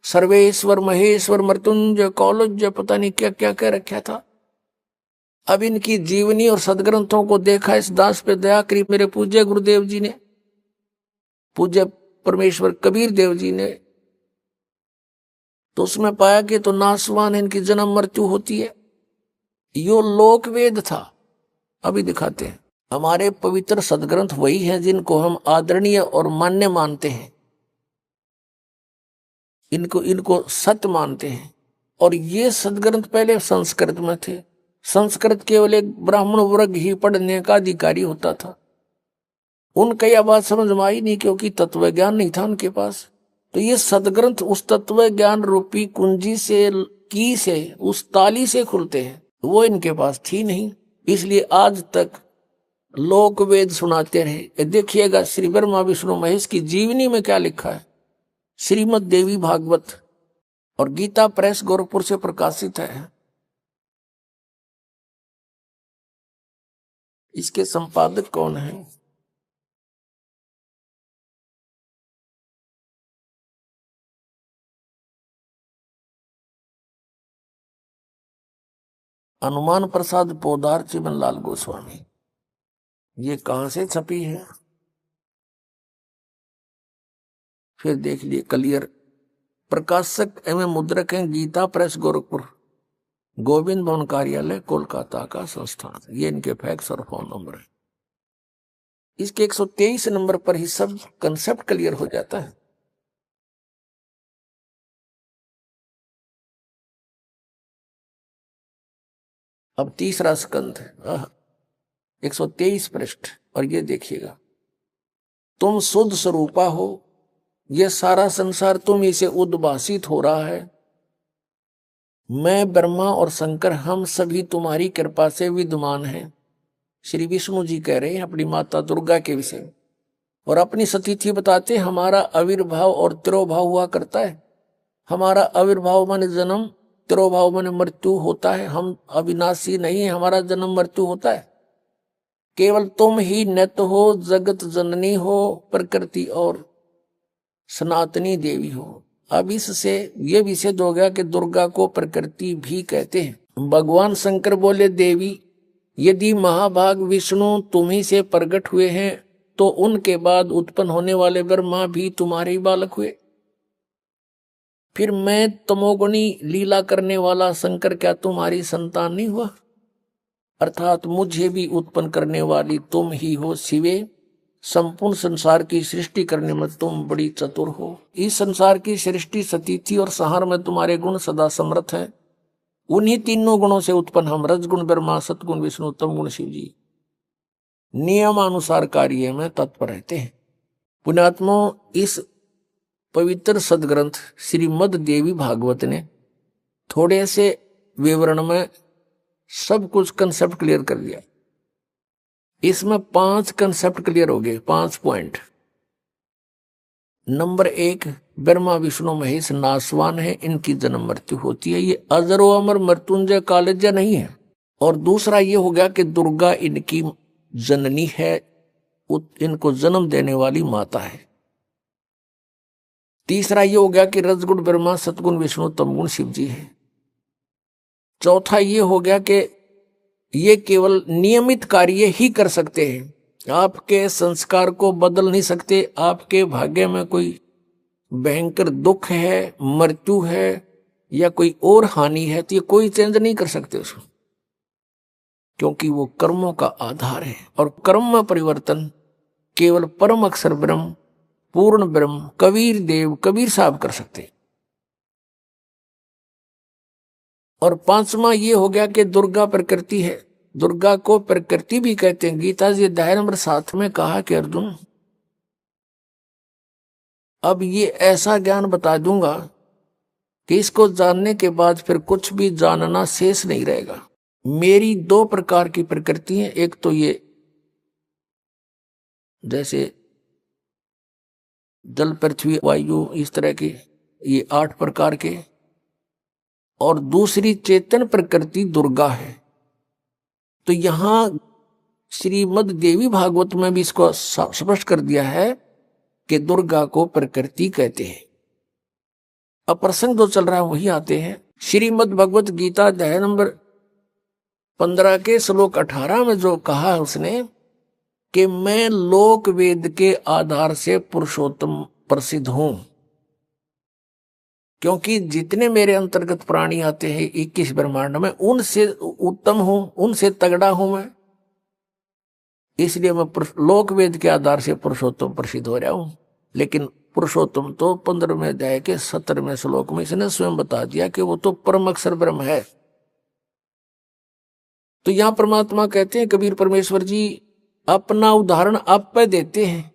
सर्वेश्वर, महेश्वर, मृत्युंजय, कौलज्य, पता नहीं क्या क्या कह रखा था। अब इनकी जीवनी और सदग्रंथों को देखा, इस दास पे दया करी मेरे पूज्य गुरुदेव जी ने, पूज्य परमेश्वर कबीर देव जी ने, तो उसमें पाया कि तो नासवान इनकी जन्म मृत्यु होती है। यो लोक वेद था। अभी दिखाते हैं। हमारे पवित्र सदग्रंथ वही हैं जिनको हम आदरणीय और मान्य मानते हैं, इनको सत्य मानते हैं। और ये सदग्रंथ पहले संस्कृत में थे। संस्कृत केवल एक ब्राह्मण वर्ग ही पढ़ने का अधिकारी होता था। उनका यह बात समझ में आई नहीं, क्योंकि तत्व ज्ञान नहीं था उनके पास। तो ये सदग्रंथ उस तत्व ज्ञान रूपी कुंजी से, की से, उस ताली से खुलते हैं, वो इनके पास थी नहीं। इसलिए आज तक लोक वेद सुनाते रहे। देखिएगा श्री ब्रह्मा विष्णु महेश की जीवनी में क्या लिखा है। श्रीमद् देवी भागवत और गीता प्रेस गोरखपुर से प्रकाशित है। इसके संपादक कौन है? हनुमान प्रसाद पोदार, चिमनलाल गोस्वामी। ये कहां से छपी है फिर देख लिए क्लियर। प्रकाशक एवं मुद्रक हैं गीता प्रेस गोरखपुर, गोविंद भवन कार्यालय कोलकाता का संस्थान। ये इनके फैक्स और फोन नंबर है। इसके 123 नंबर पर ही सब कंसेप्ट क्लियर हो जाता है। अब तीसरा स्कंद है, 123 पृष्ठ, और ये देखिएगा, तुम शुद्ध स्वरूपा हो, ये सारा संसार तुम ही से उद्भासित हो रहा है। मैं, ब्रह्मा और शंकर, हम सभी तुम्हारी कृपा से विद्यमान हैं। श्री विष्णु जी कह रहे हैं अपनी माता दुर्गा के विषय, और अपनी सतीथि बताते, हमारा आविर्भाव और तिरोभाव हुआ करता है। हमारा आविर्भाव माने जन्म, तिरोभाव माने मृत्यु होता है। हम अविनाशी नहीं है, हमारा जन्म मृत्यु होता है। केवल तुम ही नित्य हो, जगत जननी हो, प्रकृति और सनातनी देवी हो। अब इससे ये भी सिद्ध हो गया कि दुर्गा को प्रकृति भी कहते हैं। भगवान शंकर बोले, देवी यदि महाभाग विष्णु तुम्ही से प्रकट हुए हैं, तो उनके बाद उत्पन्न होने वाले ब्रह्मा भी तुम्हारे ही बालक हुए। फिर मैं तमोगुणी लीला करने वाला शंकर क्या तुम्हारी संतान नहीं हुआ? अर्थात मुझे भी उत्पन्न करने वाली तुम ही हो शिवे। संपूर्ण संसार की सृष्टि करने में तुम बड़ी चतुर हो। इस संसार की सृष्टि, सतीथि और संहार में तुम्हारे गुण सदा समर्थ है। उन्हीं तीनों गुणों से उत्पन्न हम रजगुण ब्रह्मा, सतगुण विष्णु, तम गुण शिव जी नियमानुसार कार्य में तत्पर रहते हैं। पुण्यात्मो, इस पवित्र सदग्रंथ श्रीमद् देवी भागवत ने थोड़े से विवरण में सब कुछ कंसेप्ट क्लियर कर दिया। इसमें 5 कंसेप्ट क्लियर हो गए, 5 पॉइंट। नंबर 1, ब्रह्मा विष्णु महेश नासवान है, इनकी जन्म मृत्यु होती है, ये अजरो अमर मृत्युंजय कालज्य नहीं है। और दूसरा ये हो गया कि दुर्गा इनकी जननी है, इनको जन्म देने वाली माता है। तीसरा ये हो गया कि रजगुण ब्रह्मा, सतगुण विष्णु, तमगुण शिव जी है। चौथा ये हो गया कि ये केवल नियमित कार्य ही कर सकते हैं, आपके संस्कार को बदल नहीं सकते। आपके भाग्य में कोई भयंकर दुख है, मृत्यु है या कोई और हानि है तो ये कोई चेंज नहीं कर सकते उसको, क्योंकि वो कर्मों का आधार है। और कर्म में परिवर्तन केवल परम अक्षर ब्रह्म, पूर्ण ब्रह्म, कबीर देव, कबीर साहब कर सकते। और 5वां ये हो गया कि दुर्गा प्रकृति है, दुर्गा को प्रकृति भी कहते हैं। गीता जी अध्याय नंबर 7 में कहा कि अर्जुन, अब ये ऐसा ज्ञान बता दूंगा कि इसको जानने के बाद फिर कुछ भी जानना शेष नहीं रहेगा। मेरी 2 प्रकार की प्रकृति है, एक तो ये जैसे जल, पृथ्वी, वायु, इस तरह के ये 8 प्रकार के, और दूसरी चेतन प्रकृति दुर्गा है। तो यहां श्रीमद् देवी भागवत में भी इसको स्पष्ट कर दिया है कि दुर्गा को प्रकृति कहते हैं। अब प्रसंग जो चल रहा है वही आते हैं। श्रीमद् भगवत गीता अध्याय नंबर 15 के श्लोक 18 में जो कहा है उसने कि मैं लोक वेद के आधार से पुरुषोत्तम प्रसिद्ध हूं, क्योंकि जितने मेरे अंतर्गत प्राणी आते हैं 21 ब्रह्मांड में, उनसे उत्तम हूं, उनसे तगड़ा हूं मैं, इसलिए मैं लोक वेद के आधार से पुरुषोत्तम प्रसिद्ध हो रहा हूं। लेकिन पुरुषोत्तम तो 15वें अध्याय के 17वें श्लोक में इसने स्वयं बता दिया कि वो तो परम अक्षर ब्रह्म है। तो यहां परमात्मा कहते हैं, कबीर परमेश्वर जी अपना उदाहरण आप पे देते हैं।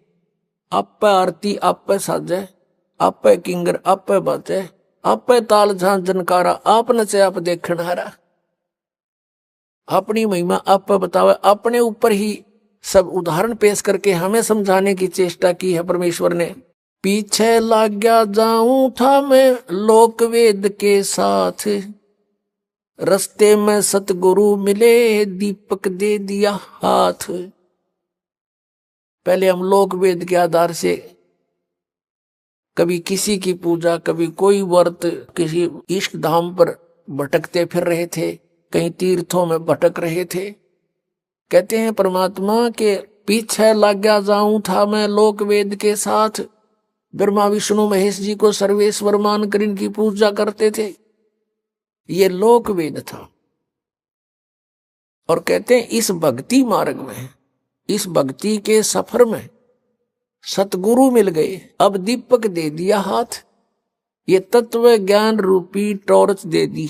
आप पे आरती, आप पे साजे, आप पे किंगर, आप पे बाजे, आप पे ताल झांझ जनकारा, आप नचे आप देखण हारा। अपनी महिमा आप पे बतावे, अपने ऊपर ही सब उदाहरण पेश करके हमें समझाने की चेष्टा की है परमेश्वर ने। पीछे लग गया जाऊं था मैं लोक वेद के साथ, रस्ते में सतगुरु मिले दीपक दे दिया हाथ। पहले हम लोक वेद के आधार से कभी किसी की पूजा, कभी कोई व्रत, किसी इष्ट धाम पर भटकते फिर रहे थे, कहीं तीर्थों में भटक रहे थे। कहते हैं परमात्मा के पीछे लग गया जाऊं था मैं लोक वेद के साथ, ब्रह्मा विष्णु महेश जी को सर्वेश्वर मानकर इनकी पूजा करते थे। ये लोक वेद था। और कहते हैं इस भक्ति मार्ग में, इस भक्ति के सफर में सतगुरु मिल गए, अब दीपक दे दिया हाथ, ये तत्व ज्ञान रूपी टॉर्च दे दी।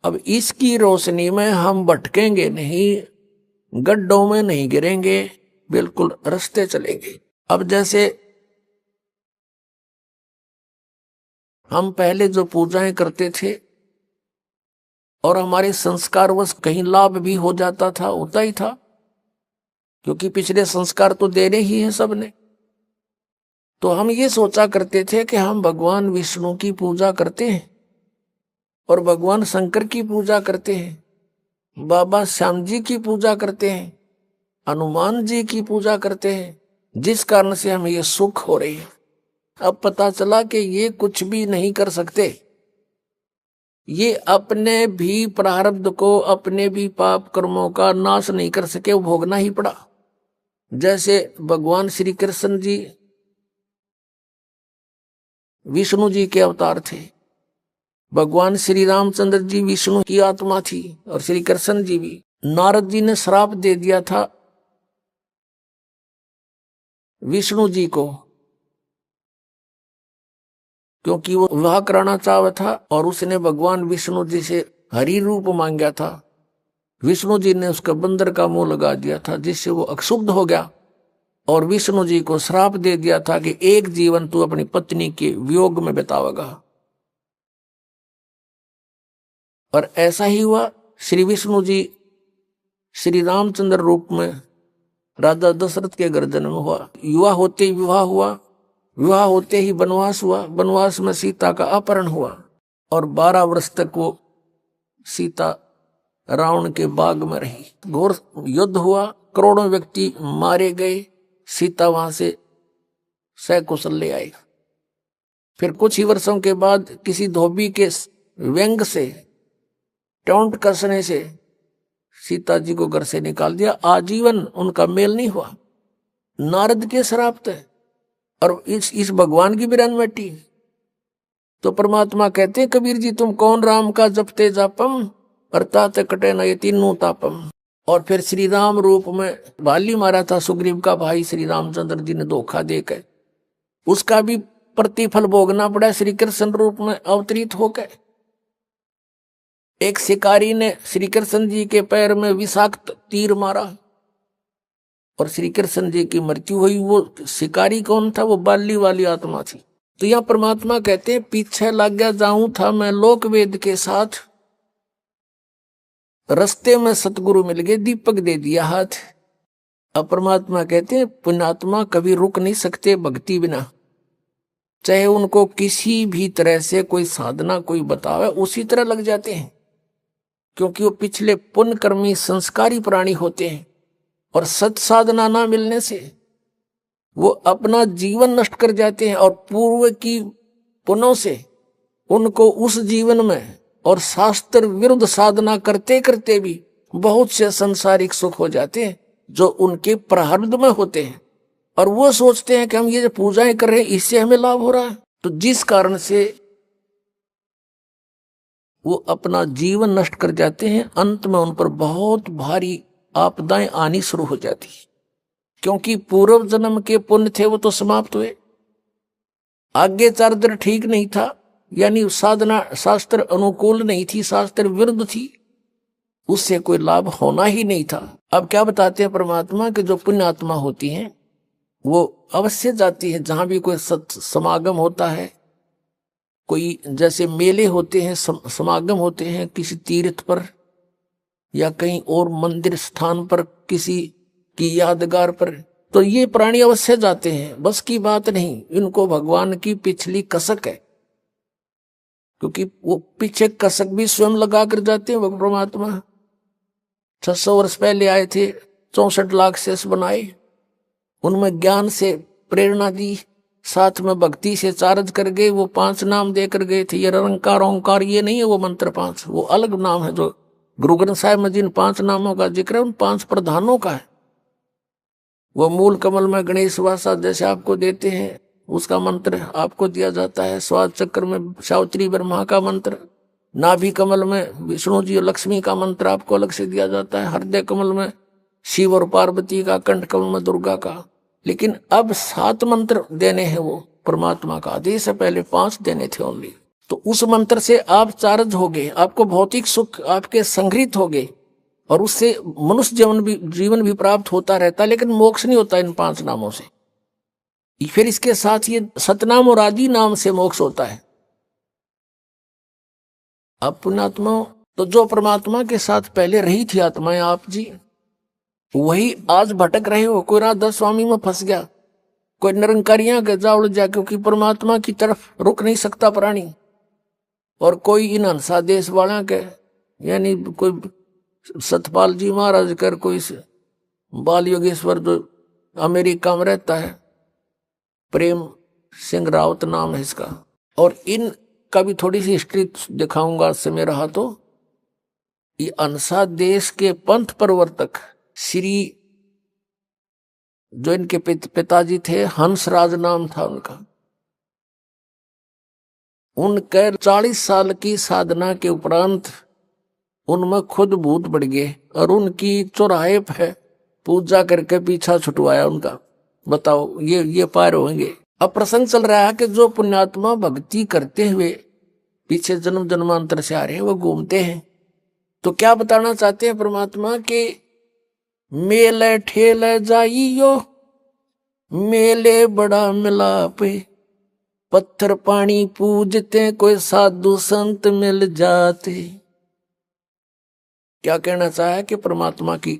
अब इसकी रोशनी में हम भटकेंगे नहीं, गड्ढों में नहीं गिरेंगे, बिल्कुल रास्ते चलेंगे। अब जैसे हम पहले जो पूजाएं करते थे और हमारे संस्कारवश कहीं लाभ भी हो जाता था, होता ही था, क्योंकि पिछले संस्कार तो देने ही है सबने। तो हम ये सोचा करते थे कि हम भगवान विष्णु की पूजा करते हैं और भगवान शंकर की पूजा करते हैं, बाबा श्याम जी की पूजा करते हैं, हनुमान जी की पूजा करते हैं, जिस कारण से हमें ये सुख हो रही है। अब पता चला कि ये कुछ भी नहीं कर सकते, ये अपने भी प्रारब्ध को, अपने भी पाप कर्मों का नाश नहीं कर सके, वो भोगना ही पड़ा। जैसे भगवान श्री कृष्ण जी विष्णु जी के अवतार थे, भगवान श्री रामचंद्र जी विष्णु की आत्मा थी और श्री कृष्ण जी भी। नारद जी ने श्राप दे दिया था विष्णु जी को क्योंकि वो विवाह कराना चाहता था और उसने भगवान विष्णु जी से हरि रूप मांगा था। विष्णु जी ने उसका बंदर का मुंह लगा दिया था, जिससे वो अक्षुब्ध हो गया और विष्णु जी को श्राप दे दिया था कि एक जीवन तू अपनी पत्नी के वियोग में बितावेगा। और ऐसा ही हुआ। श्री विष्णु जी श्री रामचंद्र रूप में राजा दशरथ के घर जन्म हुआ। युवा होते ही विवाह हुआ, विवाह होते ही वनवास हुआ, वनवास में सीता का अपहरण हुआ और 12 वर्ष तक वो सीता रावण के बाग में रही। घोर युद्ध हुआ, करोड़ों व्यक्ति मारे गए, सीता वहां से सकुशल ले आई। फिर कुछ ही वर्षों के बाद किसी धोबी के व्यंग से, टोंट कसने से सीता जी को घर से निकाल दिया। आजीवन उनका मेल नहीं हुआ, नारद के श्राप थे और इस भगवान की बिरान बैठी। तो परमात्मा कहते हैं कबीर जी, तुम कौन राम का जपते जापम अर्थात कटे न ये तीनों तापम। और फिर श्री राम रूप में बाली मारा था सुग्रीव का भाई श्री रामचंद्र जी ने धोखा देकर, उसका भी प्रतिफल भोगना पड़ा श्री कृष्ण रूप में अवतरित होकर। एक शिकारी ने श्री कृष्ण जी के पैर में विषाक्त तीर मारा और श्री कृष्ण जी की मृत्यु हुई। वो शिकारी कौन था? वो बाली वाली आत्मा थी। तो यह परमात्मा कहते हैं पीछे लग गया जाऊं था मैं लोक वेद के साथ, रस्ते में सतगुरु मिल गए दीपक दे दिया हाथ। अब परमात्मा कहते हैं पुण्यात्मा कभी रुक नहीं सकते भक्ति बिना, चाहे उनको किसी भी तरह से कोई साधना कोई बतावे उसी तरह लग जाते हैं, क्योंकि वो पिछले पुण्य कर्मी संस्कारी प्राणी होते हैं। और सत साधना ना मिलने से वो अपना जीवन नष्ट कर जाते हैं और पूर्व की पुण्यों से उनको उस जीवन में और शास्त्र विरुद्ध साधना करते करते भी बहुत से संसारिक सुख हो जाते हैं जो उनके प्रारब्ध में होते हैं। और वो सोचते हैं कि हम ये जो पूजाएं कर रहे हैं इससे हमें लाभ हो रहा है, तो जिस कारण से वो अपना जीवन नष्ट कर जाते हैं। अंत में उन पर बहुत भारी आपदाएं आनी शुरू हो जाती है, क्योंकि पूर्व जन्म के पुण्य थे वो तो समाप्त हुए, आगे चारित्र ठीक नहीं था, यानी साधना शास्त्र अनुकूल नहीं थी, शास्त्र विरुद्ध थी, उससे कोई लाभ होना ही नहीं था। अब क्या बताते हैं परमात्मा कि जो पुण्य आत्मा होती हैं वो अवश्य जाती है जहां भी कोई समागम होता है, कोई जैसे मेले होते हैं, समागम होते हैं किसी तीर्थ पर या कहीं और मंदिर स्थान पर किसी की यादगार पर, तो ये प्राणी अवश्य जाते हैं। बस की बात नहीं, इनको भगवान की पिछली कसक है, क्योंकि वो पीछे कसक भी स्वयं लगा कर जाते हैं। परमात्मा 600 वर्ष पहले आए थे, 64 लाख शेष बनाए, उनमें ज्ञान से प्रेरणा दी, साथ में भक्ति से चार्ज कर गए। वो 5 नाम देकर गए थे, ये निरंकार ओंकार ये नहीं है वो मंत्र 5, वो अलग नाम है। जो गुरु ग्रंथ साहिब में जिन 5 नामों का जिक्र है उन 5 प्रधानों का है। वो मूल कमल में गणेश वासा जैसे आपको देते हैं उसका मंत्र आपको दिया जाता है, स्वाद चक्र में सावित्री ब्रह्मा का मंत्र, नाभि कमल में विष्णु जी और लक्ष्मी का मंत्र आपको अलग से दिया जाता है, हृदय कमल में शिव और पार्वती का, कंठ कमल में दुर्गा का। लेकिन अब 7 मंत्र देने हैं, वो परमात्मा का आदेश है, पहले 5 देने थे ओनली। तो उस मंत्र से आप चार्ज हो गए, आपको भौतिक सुख आपके संग्रहित हो गए और उससे मनुष्य जीवन भी प्राप्त होता रहता, लेकिन मोक्ष नहीं होता इन 5 नामों से। फिर इसके साथ ये सतनाम और आदि नाम से मोक्ष होता है। अब पुण्यात्मा तो जो परमात्मा के साथ पहले रही थी आत्माएं आप जी, वही आज भटक रहे हो। कोई राधा स्वामी में फंस गया, कोई निरंकारियां के जा उड़ जा, क्योंकि परमात्मा की तरफ रुक नहीं सकता प्राणी। और कोई इन हंसा देश वाला के, यानी कोई सतपाल जी महाराज कर, कोई बाल योगेश्वर जो अमेरिका में रहता है, प्रेम सिंह रावत नाम है इसका। और इन का भी थोड़ी सी हिस्ट्री दिखाऊंगा समय रहा तो। ये अंसा देश के पंथ प्रवर्तक श्री, जो इनके पिताजी थे, हंसराज नाम था उनका, उनके 40 साल की साधना के उपरांत उनमें खुद भूत बढ़ गए और उनकी चौराहे पे पूजा करके पीछा छुटवाया उनका। बताओ ये पार होंगे? अब प्रसंग चल रहा है कि जो पुण्यात्मा भक्ति करते हुए पीछे जन्म जन्मांतर से आ रहे हैं वो घूमते हैं। तो क्या बताना चाहते हैं परमात्मा के मेले ठेले जाइयो मेले बड़ा मिलापे, पत्थर पानी पूजते कोई साधु संत मिल जाते। क्या कहना चाहा कि परमात्मा की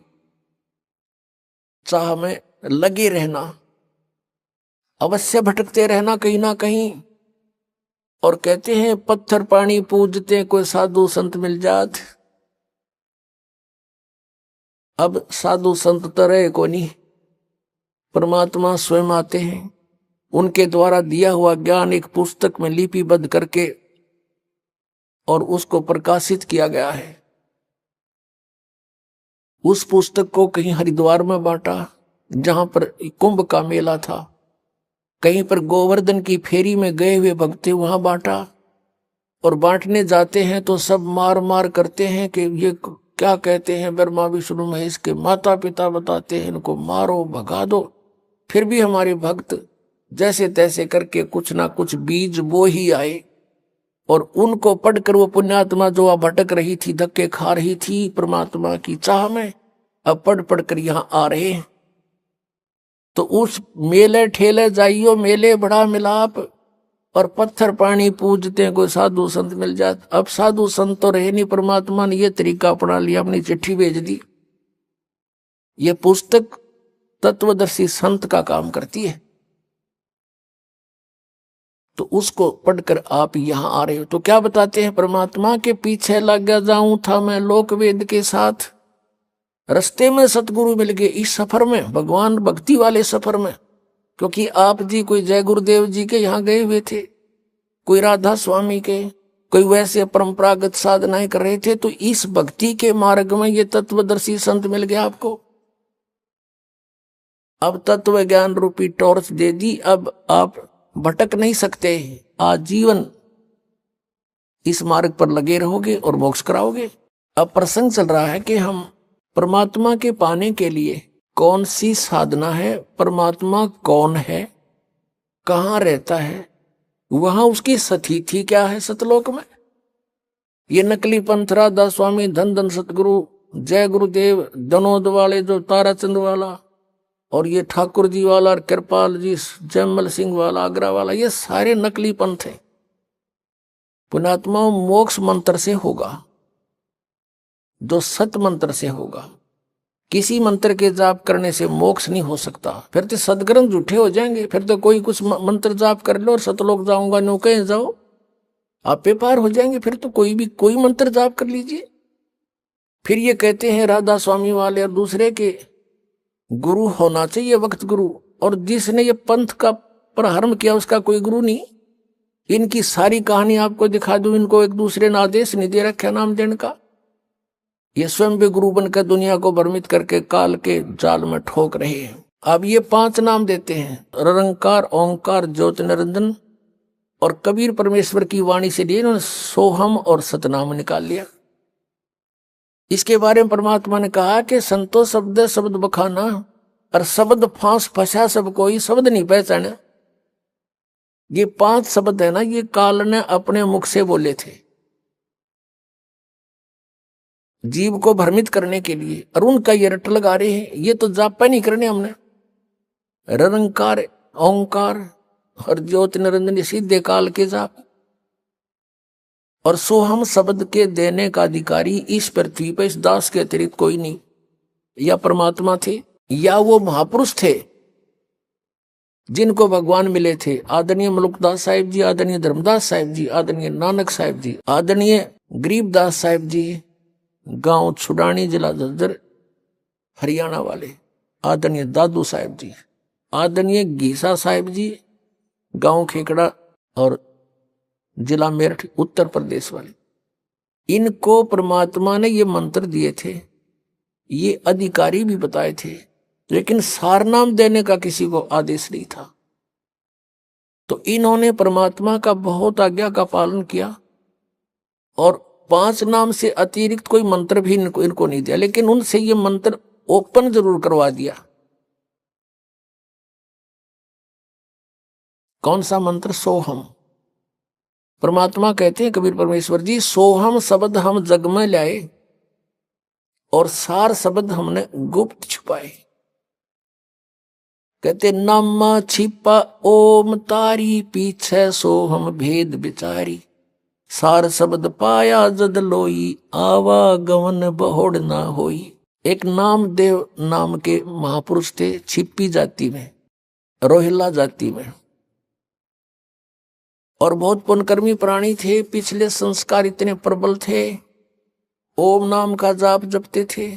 चाह में लगे रहना, अवश्य भटकते रहना कहीं ना कहीं, और कहते हैं पत्थर पानी पूजते कोई साधु संत मिल जात। अब साधु संत तो रहे को नहीं, परमात्मा स्वयं आते हैं, उनके द्वारा दिया हुआ ज्ञान एक पुस्तक में लिपिबद्ध करके और उसको प्रकाशित किया गया है। उस पुस्तक को कहीं हरिद्वार में बांटा जहां पर कुंभ का मेला था, कहीं पर गोवर्धन की फेरी में गए हुए भक्त वहां बांटा, और बांटने जाते हैं तो सब मार मार करते हैं कि ये क्या कहते हैं, ब्रह्मा विष्णु महेश के माता पिता बताते हैं इनको मारो भगा दो। फिर भी हमारे भक्त जैसे तैसे करके कुछ ना कुछ बीज बो ही आए, और उनको पढ़कर वो पुण्यात्मा जो अब भटक रही थी, धक्के खा रही थी परमात्मा की चाह में, अब पढ़ पढ़ कर यहां आ रहे हैं। तो उस मेले ठेले जाइयो मेले बड़ा मिलाप, और पत्थर पानी पूजते कोई साधु संत मिल जात। अब साधु संत तो रहे नहीं, परमात्मा ने ये तरीका अपना लिया, अपनी चिट्ठी भेज दी। ये पुस्तक तत्वदर्शी संत का काम करती है, तो उसको पढ़कर आप यहां आ रहे हो। तो क्या बताते हैं, परमात्मा के पीछे लग जाऊं था मैं लोक वेद के साथ, रास्ते में सतगुरु मिल गए इस सफर में, भगवान भक्ति वाले सफर में। क्योंकि आप जी कोई जय गुरुदेव जी के यहां गए हुए थे, कोई राधा स्वामी के, कोई वैसे परंपरागत साधनाएं कर रहे थे, तो इस भक्ति के मार्ग में ये तत्वदर्शी संत मिल गया आपको। अब तत्व ज्ञान रूपी टॉर्च दे दी, अब आप भटक नहीं सकते, आजीवन इस मार्ग पर लगे रहोगे और मोक्ष कराओगे। अब प्रसंग चल रहा है कि हम परमात्मा के पाने के लिए कौन सी साधना है, परमात्मा कौन है, कहाँ रहता है, वहां उसकी स्थिति क्या है सतलोक में। ये नकली पंथ राधा स्वामी, धन धन सतगुरु, जय गुरुदेव, दनोद वाले जो ताराचंद वाला, और ये ठाकुर जी वाला, और कृपाल जी, जयमल सिंह वाला, आगरा वाला, ये सारे नकली पंथ हैं। पुण्यात्मा मोक्ष मंत्र से होगा, जो सत मंत्र से होगा। किसी मंत्र के जाप करने से मोक्ष नहीं हो सकता, फिर तो सदग्रंथ झूठे हो जाएंगे। फिर तो कोई कुछ मंत्र जाप कर लो और सतलोक जाऊंगा, नो कहीं जाओ, आप बेपार हो जाएंगे। फिर तो कोई मंत्र जाप कर लीजिए। फिर ये कहते हैं राधा स्वामी वाले और दूसरे के गुरु होना चाहिए, वक्त गुरु, और जिसने ये पंथ का प्रारंभ किया उसका कोई गुरु नहीं। इनकी सारी कहानी आपको दिखा दूं, इनको एक दूसरे ने आदेश नहीं दे रखा नाम देने का। ये स्वयं भी गुरु बनकर दुनिया को भ्रमित करके काल के जाल में ठोक रहे हैं। अब ये 5 नाम देते हैं, निरंकार, ओंकार, ज्योति निरंजन, और कबीर परमेश्वर की वाणी से लिए इन्होंने सोहम और सतनाम निकाल लिया। इसके बारे में परमात्मा ने कहा कि संतो शब्द शब्द बखाना, और शब्द फांस फंसा सब कोई शब्द नहीं पहचाना। ये 5 शब्द है ना, ये काल ने अपने मुख से बोले थे जीव को भ्रमित करने के लिए, और उनका ये रट लगा रहे हैं। ये तो जापा नहीं करने हमने। निरंकार, ओंकार और ज्योति निरंजन सीधे काल के जाप, और सोहम शब्द के देने का अधिकारी इस पृथ्वी पर इस दास के अतिरिक्त कोई नहीं। या परमात्मा थे, या वो महापुरुष थे जिनको भगवान मिले थे। आदरणीय मलुकदास साहिब जी, आदरणीय धर्मदास साहिब जी, आदरणीय नानक साहिब जी, आदरणीय गरीबदास साहिब जी, गांव छुडानी, जिला झज्जर, हरियाणा वाले, आदरणीय दादू साहिब जी, आदरणीय गीसा साहिब जी, गांव खेकड़ा और जिला मेरठ, उत्तर प्रदेश वाले। इनको परमात्मा ने ये मंत्र दिए थे, ये अधिकारी भी बताए थे, लेकिन सारनाम देने का किसी को आदेश नहीं था। तो इन्होंने परमात्मा का बहुत आज्ञा का पालन किया, और 5 नाम से अतिरिक्त कोई मंत्र भी इनको नहीं दिया, लेकिन उनसे ये मंत्र ओपन जरूर करवा दिया। कौन सा मंत्र? सोहम। परमात्मा कहते हैं कबीर परमेश्वर जी, सोहम शब्द हम जग में लाए और सार शब्द हमने गुप्त छुपाए। कहते नामा छिपा ओम तारी, पीछे सोहम भेद बिचारी। सार शब्द पाया जद लोई, आवागमन बहुड़ ना होई। एक नामदेव नाम के महापुरुष थे, छिपी जाति में, रोहिला जाति में, और बहुत पुण्यकर्मी प्राणी थे। पिछले संस्कार इतने प्रबल थे, ओम नाम का जाप जपते थे।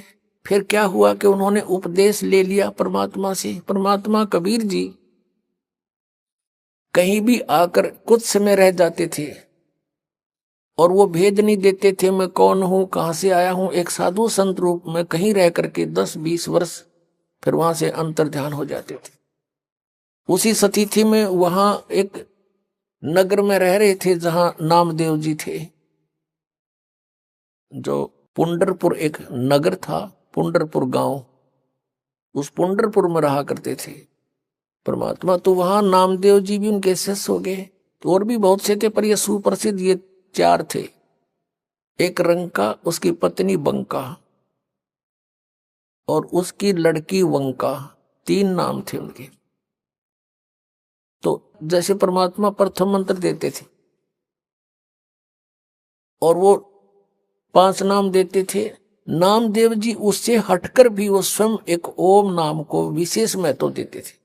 फिर क्या हुआ कि उन्होंने उपदेश ले लिया परमात्मा से। परमात्मा कबीर जी कहीं भी आकर कुछ समय रह जाते थे और वो भेद नहीं देते थे, मैं कौन हूं, कहां से आया हूं। एक साधु संत रूप में कहीं रह करके 10-20 वर्ष फिर वहां से अंतर ध्यान हो जाते थे। उसी स्थिति में वहां एक नगर में रह रहे थे जहां नामदेव जी थे, जो पुंडरपुर एक नगर था, पुंडरपुर गांव, उस पुंडरपुर में रहा करते थे परमात्मा। तो वहां नामदेव जी भी उनके शिष्य हो गए। तो और भी बहुत से थे, पर ये सुप्रसिद्ध ये 4 थे। एक रंका, उसकी पत्नी बंका और उसकी लड़की वंका, 3 नाम थे उनके। तो जैसे परमात्मा प्रथम मंत्र देते थे और वो 5 नाम देते थे, नामदेव जी उससे हटकर भी वो स्वयं एक ओम नाम को विशेष महत्व देते थे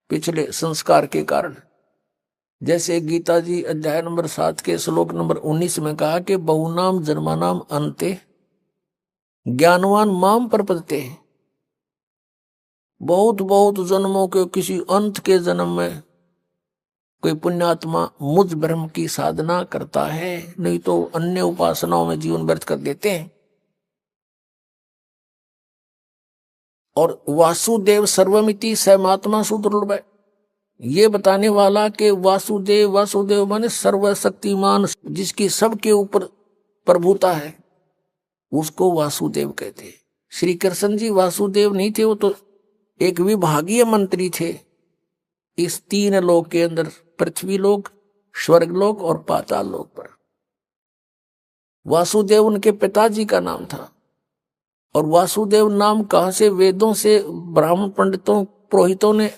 पिछले संस्कार के कारण। जैसे गीता जी अध्याय नंबर 7 के श्लोक नंबर 19 में कहा कि बहुनाम जन्मानाम अंते ज्ञानवान माम प्रपद्यते। बहुत बहुत जन्मों के किसी अंत के जन्म में कोई पुण्यात्मा मुझ ब्रह्म की साधना करता है, नहीं तो अन्य उपासनाओं में जीवन व्यर्थ कर देते हैं। और वासुदेव सर्वमिति सर्वात्मा सुदुर्लभ, ये बताने वाला कि वासुदेव, वासुदेव माने सर्वशक्तिमान, जिसकी सबके ऊपर प्रभुता है, उसको वासुदेव कहते हैं। श्री कृष्ण जी वासुदेव नहीं थे, वो तो एक विभागीय मंत्री थे इस 3 लोक के अंदर, पृथ्वी लोक, स्वर्ग लोक और पाताल लोक पर। वासुदेव उनके पिताजी का नाम था। और वासुदेव नाम कहां से? वेदों से ब्राह्मण पंडितों पुरोहितों ने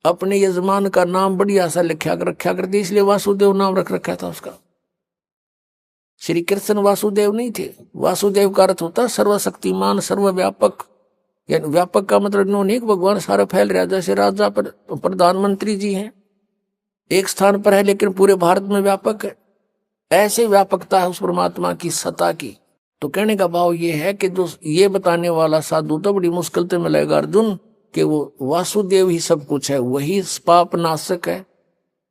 अपने यजमान का नाम बड़ी आशा रखा कर दी, इसलिए वासुदेव नाम रख रखा था उसका। श्री कृष्ण वासुदेव नहीं थे। वासुदेव का अर्थ होता सर्वशक्तिमान, सर्वव्यापक। यानी व्यापक का मतलब इन्होंने एक भगवान सारा फैल रहा, जैसे राजा पर प्रधानमंत्री जी हैं, एक स्थान पर है लेकिन पूरे भारत में व्यापक है। ऐसे व्यापकता है उस परमात्मा की सत्ता की। तो कहने का भाव ये है कि जो ये बताने वाला साधु तो बड़ी मुश्किल से मिलेगा अर्जुन, कि वो वासुदेव ही सब कुछ है, वही पाप नाशक है,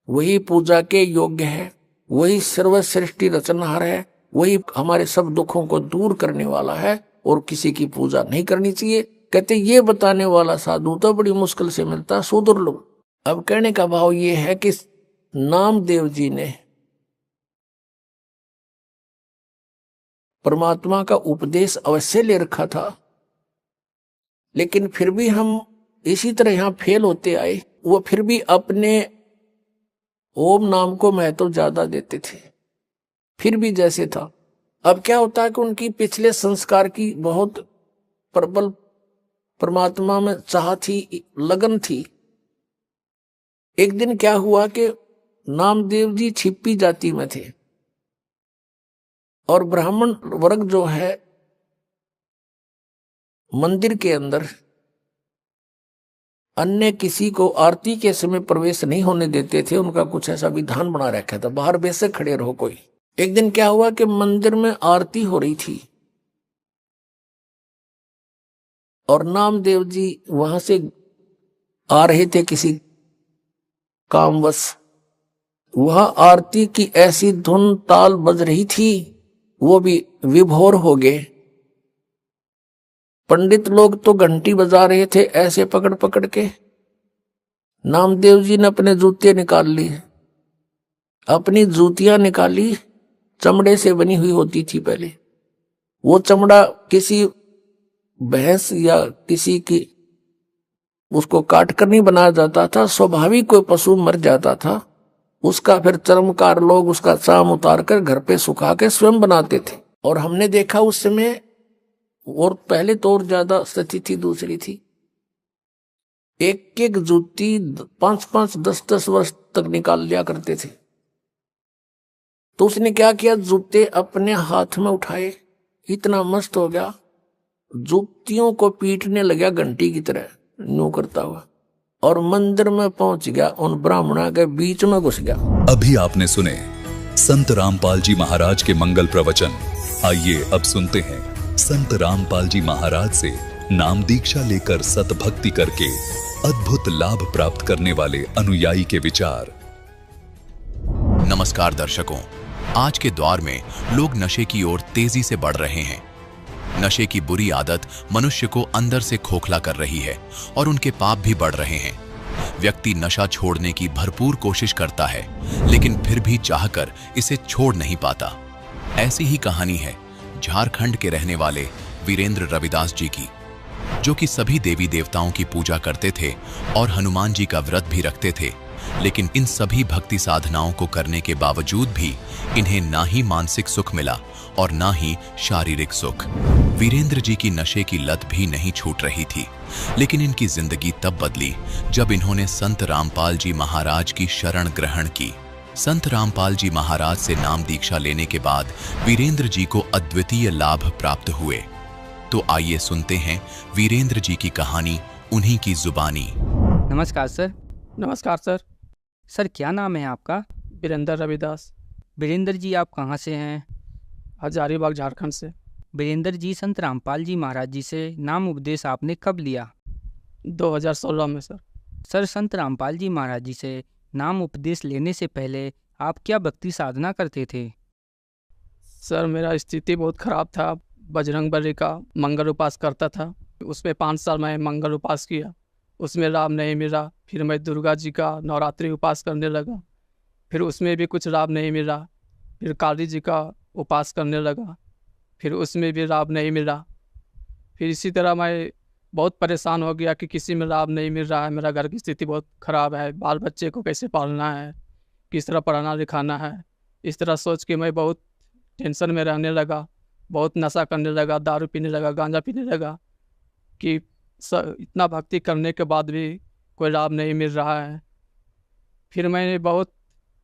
वही पूजा के योग्य है, वही सर्वश्रेष्ठी रचनहार है, वही हमारे सब दुखों को दूर करने वाला है और किसी की पूजा नहीं करनी चाहिए। कहते ये बताने वाला साधु तो बड़ी मुश्किल से मिलता, सुदुर्लभ। अब कहने का भाव ये है कि नामदेव जी ने परमात्मा का उपदेश अवश्य ले रखा था, लेकिन फिर भी हम इसी तरह यहां फेल होते आए। वो फिर भी अपने ओम नाम को महत्व ज्यादा देते थे, फिर भी जैसे था। अब क्या होता है कि उनकी पिछले संस्कार की बहुत प्रबल परमात्मा में चाह थी, लगन थी। एक दिन क्या हुआ कि नामदेव जी छिपी जाति में थे और ब्राह्मण वर्ग जो है मंदिर के अंदर अन्य किसी को आरती के समय प्रवेश नहीं होने देते थे। उनका कुछ ऐसा विधान बना रखा था, बाहर बेशक खड़े रहो कोई। एक दिन क्या हुआ कि मंदिर में आरती हो रही थी और नामदेव जी वहां से आ रहे थे किसी कामवश। वहां आरती की ऐसी धुन ताल बज रही थी, वो भी विभोर हो गए। पंडित लोग तो घंटी बजा रहे थे ऐसे पकड़ पकड़ के। नामदेव जी ने अपने जूते निकाल लिए, अपनी जूतियां निकाली, चमड़े से बनी हुई होती थी पहले। वो चमड़ा किसी भैंस या किसी की उसको काट कर नहीं बनाया जाता था। स्वाभाविक कोई पशु मर जाता था, उसका फिर चर्मकार लोग उसका चाम उतार कर घर पे सुखा के स्वयं बनाते थे। और हमने देखा उस समय, और पहले तो और ज्यादा स्थिति दूसरी थी, एक एक जूती 5-5, 10-10 वर्ष तक निकाल लिया करते थे। तो उसने क्या किया, जूते अपने हाथ में उठाए, इतना मस्त हो गया, जूतियों को पीटने लगा घंटी की तरह न्यू करता हुआ, और मंदिर में पहुंच गया, उन ब्राह्मणों के बीच में घुस गया। अभी आपने सुने संत रामपाल जी महाराज के मंगल प्रवचन। आइए अब सुनते हैं संत रामपाल जी महाराज से नाम दीक्षा लेकर सतभक्ति करके अद्भुत लाभ प्राप्त करने वाले अनुयायी के विचार। नमस्कार दर्शकों, आज के दौर में लोग नशे की ओर तेजी से बढ़ रहे हैं। नशे की बुरी आदत मनुष्य को अंदर से खोखला कर रही है और उनके पाप भी बढ़ रहे हैं। व्यक्ति नशा छोड़ने की भरपूर कोशिश करता है, लेकिन फिर भी चाहकर इसे छोड़ नहीं पाता। ऐसी ही कहानी है झारखंड के रहने वाले वीरेंद्र रविदास जी की, जो कि सभी देवी देवताओं की पूजा करते थे और हनुमान जी का व्रत भी रखते थे। लेकिन इन सभी भक्ति साधनाओं को करने के बावजूद भी इन्हें ना ही मानसिक सुख मिला और ना ही शारीरिक सुख। वीरेंद्र जी की नशे की लत भी नहीं छूट रही थी, लेकिन इनकी जिंदगी तब बदली जब इन्होंने संत रामपाल जी महाराज की शरण ग्रहण की। संत रामपाल जी महाराज से नाम दीक्षा लेने के बाद वीरेंद्र जी को अद्वितीय लाभ प्राप्त हुए। तो आइए सुनते हैं वीरेंद्र जी की कहानी उन्हीं की जुबानी। नमस्कार सर। नमस्कार सर। सर क्या नाम है आपका? वीरेंद्र रविदास। वीरेंद्र जी आप कहाँ से हैं? हजारीबाग झारखंड से। वीरेंद्र जी, संत रामपाल जी महाराज जी से नाम उपदेश आपने कब लिया? 2016 में सर। सर, संत रामपाल जी महाराज जी से नाम उपदेश लेने से पहले आप क्या भक्ति साधना करते थे? सर मेरा स्थिति बहुत ख़राब था। बजरंगबली का मंगल उपास करता था, उसमें 5 साल मैं मंगल उपास किया, उसमें लाभ नहीं मिला। फिर मैं दुर्गा जी का नवरात्रि उपास करने लगा, फिर उसमें भी कुछ लाभ नहीं मिला। फिर काली जी का उपास करने लगा, फिर उसमें भी लाभ नहीं मिला। फिर इसी तरह मैं बहुत परेशान हो गया कि किसी में लाभ नहीं मिल रहा है, मेरा घर की स्थिति बहुत ख़राब है, बाल बच्चे को कैसे पालना है, किस तरह पढ़ाना लिखाना है। इस तरह सोच के मैं बहुत टेंशन में रहने लगा, बहुत नशा करने लगा, दारू पीने लगा, गांजा पीने लगा कि इतना भक्ति करने के बाद भी कोई लाभ नहीं मिल रहा है। फिर मैंने बहुत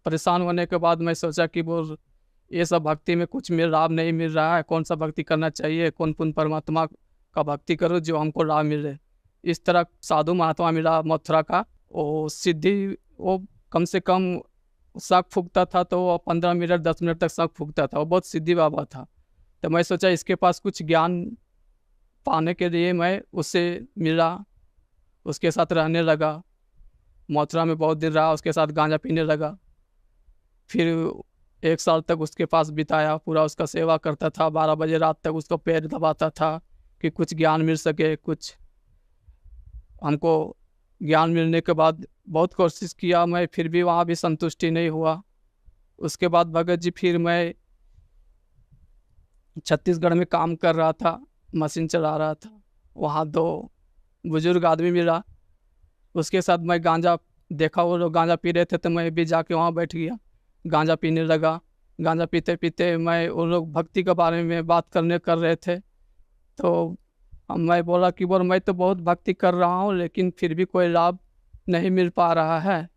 परेशान होने के बाद मैं सोचा कि वो ये सब भक्ति में कुछ में लाभ नहीं मिल रहा है, कौन सा भक्ति करना चाहिए, कौन पुण्य परमात्मा का भक्ति करो जो हमको लाभ मिले। इस तरह साधु महात्मा मिला मथुरा का, वो सिद्धि, वो कम से कम शंख फूंकता था तो वो 15 मिनट 10 मिनट तक शंख फूंकता था, वो बहुत सिद्धि बाबा था। तो मैं सोचा इसके पास कुछ ज्ञान पाने के लिए मैं उससे मिला, उसके साथ रहने लगा। मथुरा में बहुत दिन रहा, उसके साथ गांजा पीने लगा। फिर 1 साल तक उसके पास बिताया, पूरा उसका सेवा करता था, 12 बजे रात तक उसको पैर दबाता था कि कुछ ज्ञान मिल सके। कुछ हमको ज्ञान मिलने के बाद बहुत कोशिश किया मैं, फिर भी वहाँ भी संतुष्टि नहीं हुआ। उसके बाद भगत जी फिर मैं छत्तीसगढ़ में काम कर रहा था, मशीन चला रहा था। वहाँ 2 बुजुर्ग आदमी मिला, उसके साथ मैं गांजा देखा, वो लोग गांजा पी रहे थे तो मैं भी जाके वहाँ बैठ गया, गांजा पीने लगा। गांजा पीते पीते मैं, उन लोग भक्ति के बारे में बात कर रहे थे, तो मैं बोला कि बोल मैं तो बहुत भक्ति कर रहा हूँ लेकिन फिर भी कोई लाभ नहीं मिल पा रहा है।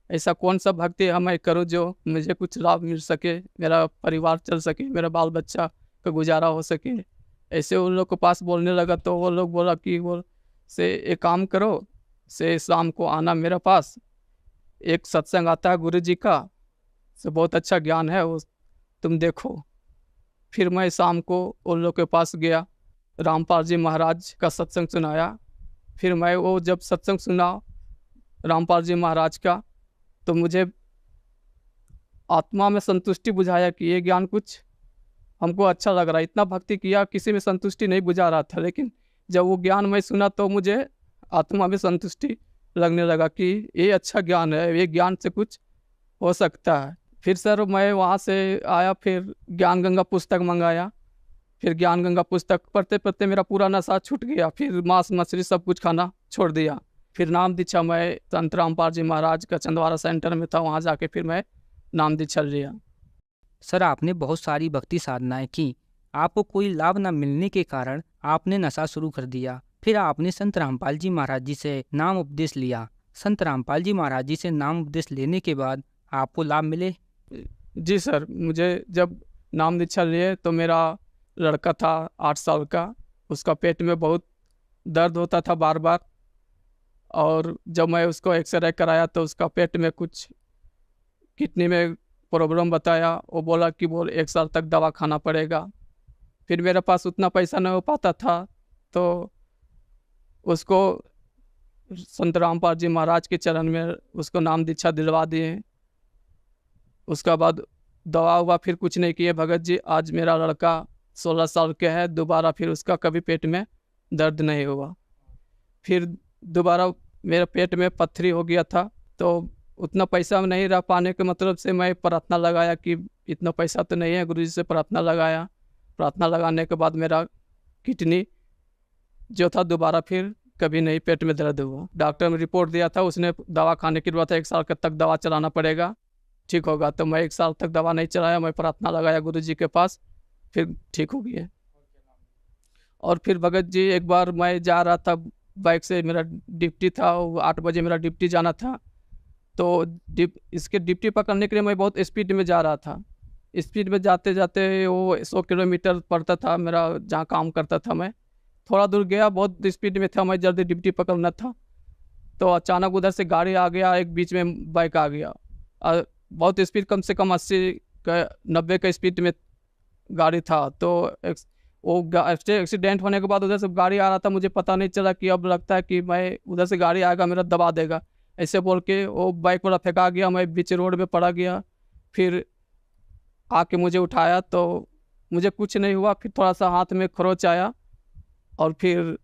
ऐसा कौन सा भक्ति मैं करूँ जो मुझे कुछ लाभ मिल सके, मेरा परिवार चल सके, मेरा बाल बच्चा का गुजारा हो सके। ऐसे उन लोग के पास बोलने लगा तो वो लोग बोला कि बोल से एक काम करो, से शाम को आना मेरे पास, एक सत्संग आता है गुरु जी का, से बहुत अच्छा ज्ञान है वो, तुम देखो। फिर मैं शाम को उन लोग के पास गया, रामपाल जी महाराज का सत्संग सुनाया। फिर मैं वो जब सत्संग सुना रामपाल जी महाराज का, तो मुझे आत्मा में संतुष्टि बुझाया कि ये ज्ञान कुछ हमको अच्छा लग रहा है। इतना भक्ति किया, किसी में संतुष्टि नहीं बुझा रहा था, लेकिन जब वो ज्ञान मैं सुना तो मुझे आत्मा में संतुष्टि लगने लगा कि ये अच्छा ज्ञान है, ये ज्ञान से कुछ हो सकता है। फिर सर मैं वहाँ से आया, फिर ज्ञान गंगा पुस्तक मंगाया। फिर ज्ञान गंगा पुस्तक पढ़ते पढ़ते मेरा पूरा नशा छूट गया। फिर मांस मछली सब कुछ खाना छोड़ दिया। फिर नाम दीक्षा मैं संत रामपाल जी महाराज का चंदवारा सेंटर में था, वहाँ जाके फिर मैं नाम दीक्षा लिया। सर, आपने बहुत सारी भक्ति साधनाएं की, आपको कोई लाभ न मिलने के कारण आपने नशा शुरू कर दिया। फिर आपने संत रामपाल जी महाराज जी से नाम उपदेश लिया। संत रामपाल जी महाराज जी से नाम उपदेश लेने के बाद आपको लाभ मिले? जी सर, मुझे जब नाम दीक्षा लिए तो मेरा लड़का था 8 साल का, उसका पेट में बहुत दर्द होता था बार बार, और जब मैं उसको एक्सरे कराया तो उसका पेट में कुछ किडनी में प्रॉब्लम बताया। वो बोला कि 1 साल तक दवा खाना पड़ेगा। फिर मेरे पास उतना पैसा नहीं हो पाता था, तो उसको संत रामपाल जी महाराज के चरण में उसको नाम दीक्षा दिलवा दिए। उसका बाद दवा हुआ, फिर कुछ नहीं किए भगत जी। आज मेरा लड़का 16 साल के है, दोबारा फिर उसका कभी पेट में दर्द नहीं हुआ। फिर दोबारा मेरे पेट में पत्थरी हो गया था, तो उतना पैसा नहीं रह पाने के मतलब से मैं प्रार्थना लगाया कि इतना पैसा तो नहीं है, गुरुजी से प्रार्थना लगाया। प्रार्थना लगाने के बाद मेरा किडनी जो था दोबारा फिर कभी नहीं पेट में दर्द हुआ। डॉक्टर ने रिपोर्ट दिया था, उसने दवा खाने की बात 1 साल तक दवा चलाना पड़ेगा, ठीक होगा। तो मैं 1 साल तक दवा नहीं चलाया, मैं प्रार्थना लगाया गुरुजी के पास, फिर ठीक हो गया। और फिर भगत जी एक बार मैं जा रहा था बाइक से, मेरा ड्यूटी था, 8 बजे मेरा ड्यूटी जाना था, तो इसके ड्यूटी पकड़ने के लिए मैं बहुत स्पीड में जा रहा था। स्पीड में जाते जाते वो 100 किलोमीटर पड़ता था मेरा, जहाँ काम करता था मैं। थोड़ा दूर गया, बहुत स्पीड में था मैं, जल्दी ड्यूटी पकड़ना था, तो अचानक उधर से गाड़ी आ गया, एक बीच में बाइक आ गया। बहुत स्पीड, कम से कम 80 का 90 का स्पीड में गाड़ी था। तो वो एक्सीडेंट होने के बाद उधर से गाड़ी आ रहा था, मुझे पता नहीं चला कि अब लगता है कि मैं उधर से गाड़ी आएगा मेरा दबा देगा, ऐसे बोल के वो बाइक वाला फेंका गया, मैं बीच रोड में पड़ा गया। फिर आके मुझे उठाया तो मुझे कुछ नहीं हुआ, फिर थोड़ा सा हाथ में खरोच आया, और फिर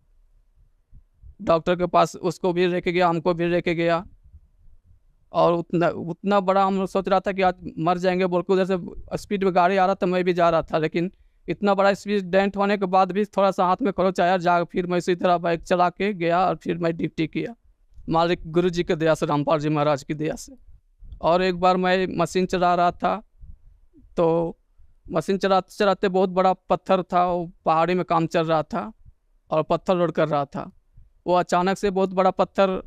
डॉक्टर के पास उसको भी लेके गया, हमको भी लेके गया। और उतना बड़ा हम सोच रहा था कि आज मर जाएंगे बोल के, उधर से स्पीड में गाड़ी आ रहा था, मैं भी जा रहा था, लेकिन इतना बड़ा स्पीड डेंट होने के बाद भी थोड़ा सा हाथ में खरोच आया। जा फिर मैं इसी तरह बाइक चला के गया, और फिर मैं ड्यूटी किया, मालिक गुरु जी के दया से, रामपाल जी महाराज की दया से। और एक बार मैं मशीन चला रहा था, तो मशीन चलाते चलाते बहुत बड़ा पत्थर था, वो पहाड़ी में काम चल रहा था और पत्थर लोड कर रहा था। वो अचानक से बहुत बड़ा पत्थर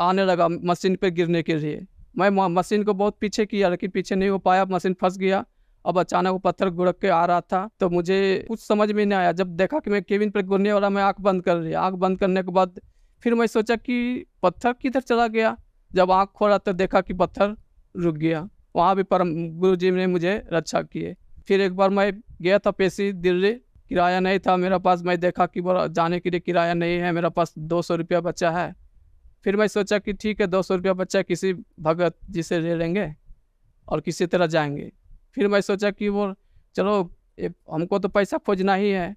आने लगा मशीन पे गिरने के लिए। मैं मशीन को बहुत पीछे किया, लेकिन पीछे नहीं हो पाया, मशीन फंस गया। अब अचानक वो पत्थर गुड़क के आ रहा था, तो मुझे कुछ समझ में नहीं आया। जब देखा कि मैं केबिन पर गिरने वाला, मैं आँख बंद कर लिया। आँख बंद करने के बाद फिर मैं सोचा कि पत्थर किधर चला गया। जब आँख खोला तो देखा कि पत्थर रुक गया। वहाँ भी परम गुरु जी ने मुझे रक्षा किए। फिर एक बार मैं गया था पेशी दिल्ली, किराया नहीं था मेरे पास। मैं देखा कि जाने के लिए किराया नहीं है, मेरे पास 200 रुपया बचा है। फिर मैं सोचा कि ठीक है, 200 रुपया बच्चा किसी भगत जी से ले लेंगे और किसी तरह जाएंगे। फिर मैं सोचा कि वो चलो हमको तो पैसा खोजना ही है,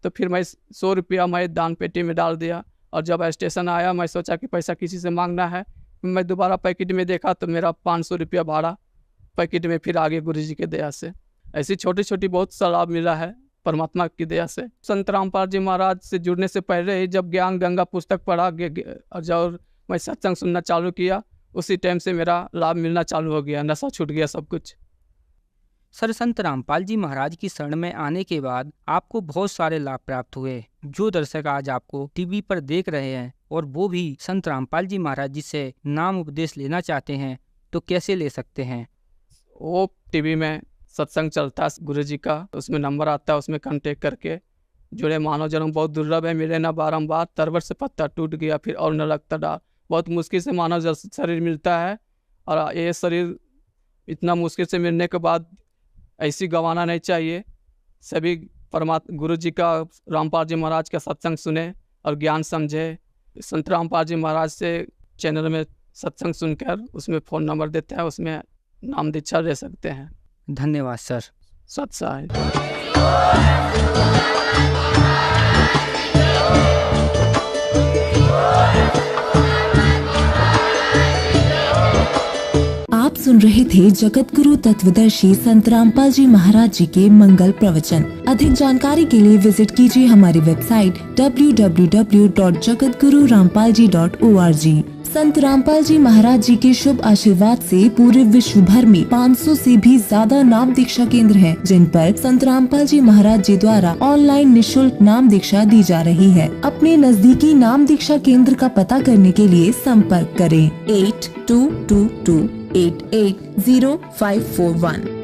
तो फिर मैं 100 रुपया मैं दान पेटी में डाल दिया। और जब स्टेशन आया, मैं सोचा कि पैसा किसी से मांगना है। मैं दोबारा पैकेट में देखा तो मेरा 500 रुपया भाड़ा पैकेट में फिर आगे गुरु जी के दया से। ऐसी छोटी छोटी बहुत सा लाभ मिला है परमात्मा की दया से। संत रामपाल जी महाराज से जुड़ने से पहले ही जब ज्ञान गंगा पुस्तक पढ़ा और जब मैं सत्संग सुनना चालू किया, उसी टाइम से मेरा लाभ मिलना चालू हो गया, नशा छूट गया सब कुछ। सर, संत रामपाल जी महाराज की शरण में आने के बाद आपको बहुत सारे लाभ प्राप्त हुए। जो दर्शक आज आपको टीवी पर देख रहे हैं और वो भी संत रामपाल जी महाराज जी से नाम उपदेश लेना चाहते हैं, तो कैसे ले सकते हैं? वो टीवी में सत्संग चलता है गुरु जी का, उसमें नंबर आता है, उसमें कांटेक्ट करके जुड़े। मानव जन्म बहुत दुर्लभ है, मिले ना बारंबार, तरवर से पत्ता टूट गया फिर और न लगता डाल। बहुत मुश्किल से मानव शरीर मिलता है, और ये शरीर इतना मुश्किल से मिलने के बाद ऐसी गंवाना नहीं चाहिए। सभी परमात्मा गुरु जी का, रामपाल जी महाराज का सत्संग सुने और ज्ञान समझे। संत रामपाल जी महाराज से चैनल में सत्संग सुनकर उसमें फ़ोन नंबर देते हैं, उसमें नाम दीक्षा ले सकते हैं। धन्यवाद सर। सत साई। आप सुन रहे थे जगत गुरु तत्वदर्शी संत रामपाल जी महाराज जी के मंगल प्रवचन। अधिक जानकारी के लिए विजिट कीजिए हमारी वेबसाइट www.jagatgururampalji.org। संत रामपाल जी महाराज जी के शुभ आशीर्वाद से पूरे विश्व भर में 500 से भी ज्यादा नाम दीक्षा केंद्र हैं, जिन पर संत रामपाल जी महाराज जी द्वारा ऑनलाइन निशुल्क नाम दीक्षा दी जा रही है। अपने नजदीकी नाम दीक्षा केंद्र का पता करने के लिए संपर्क करें 8222880541।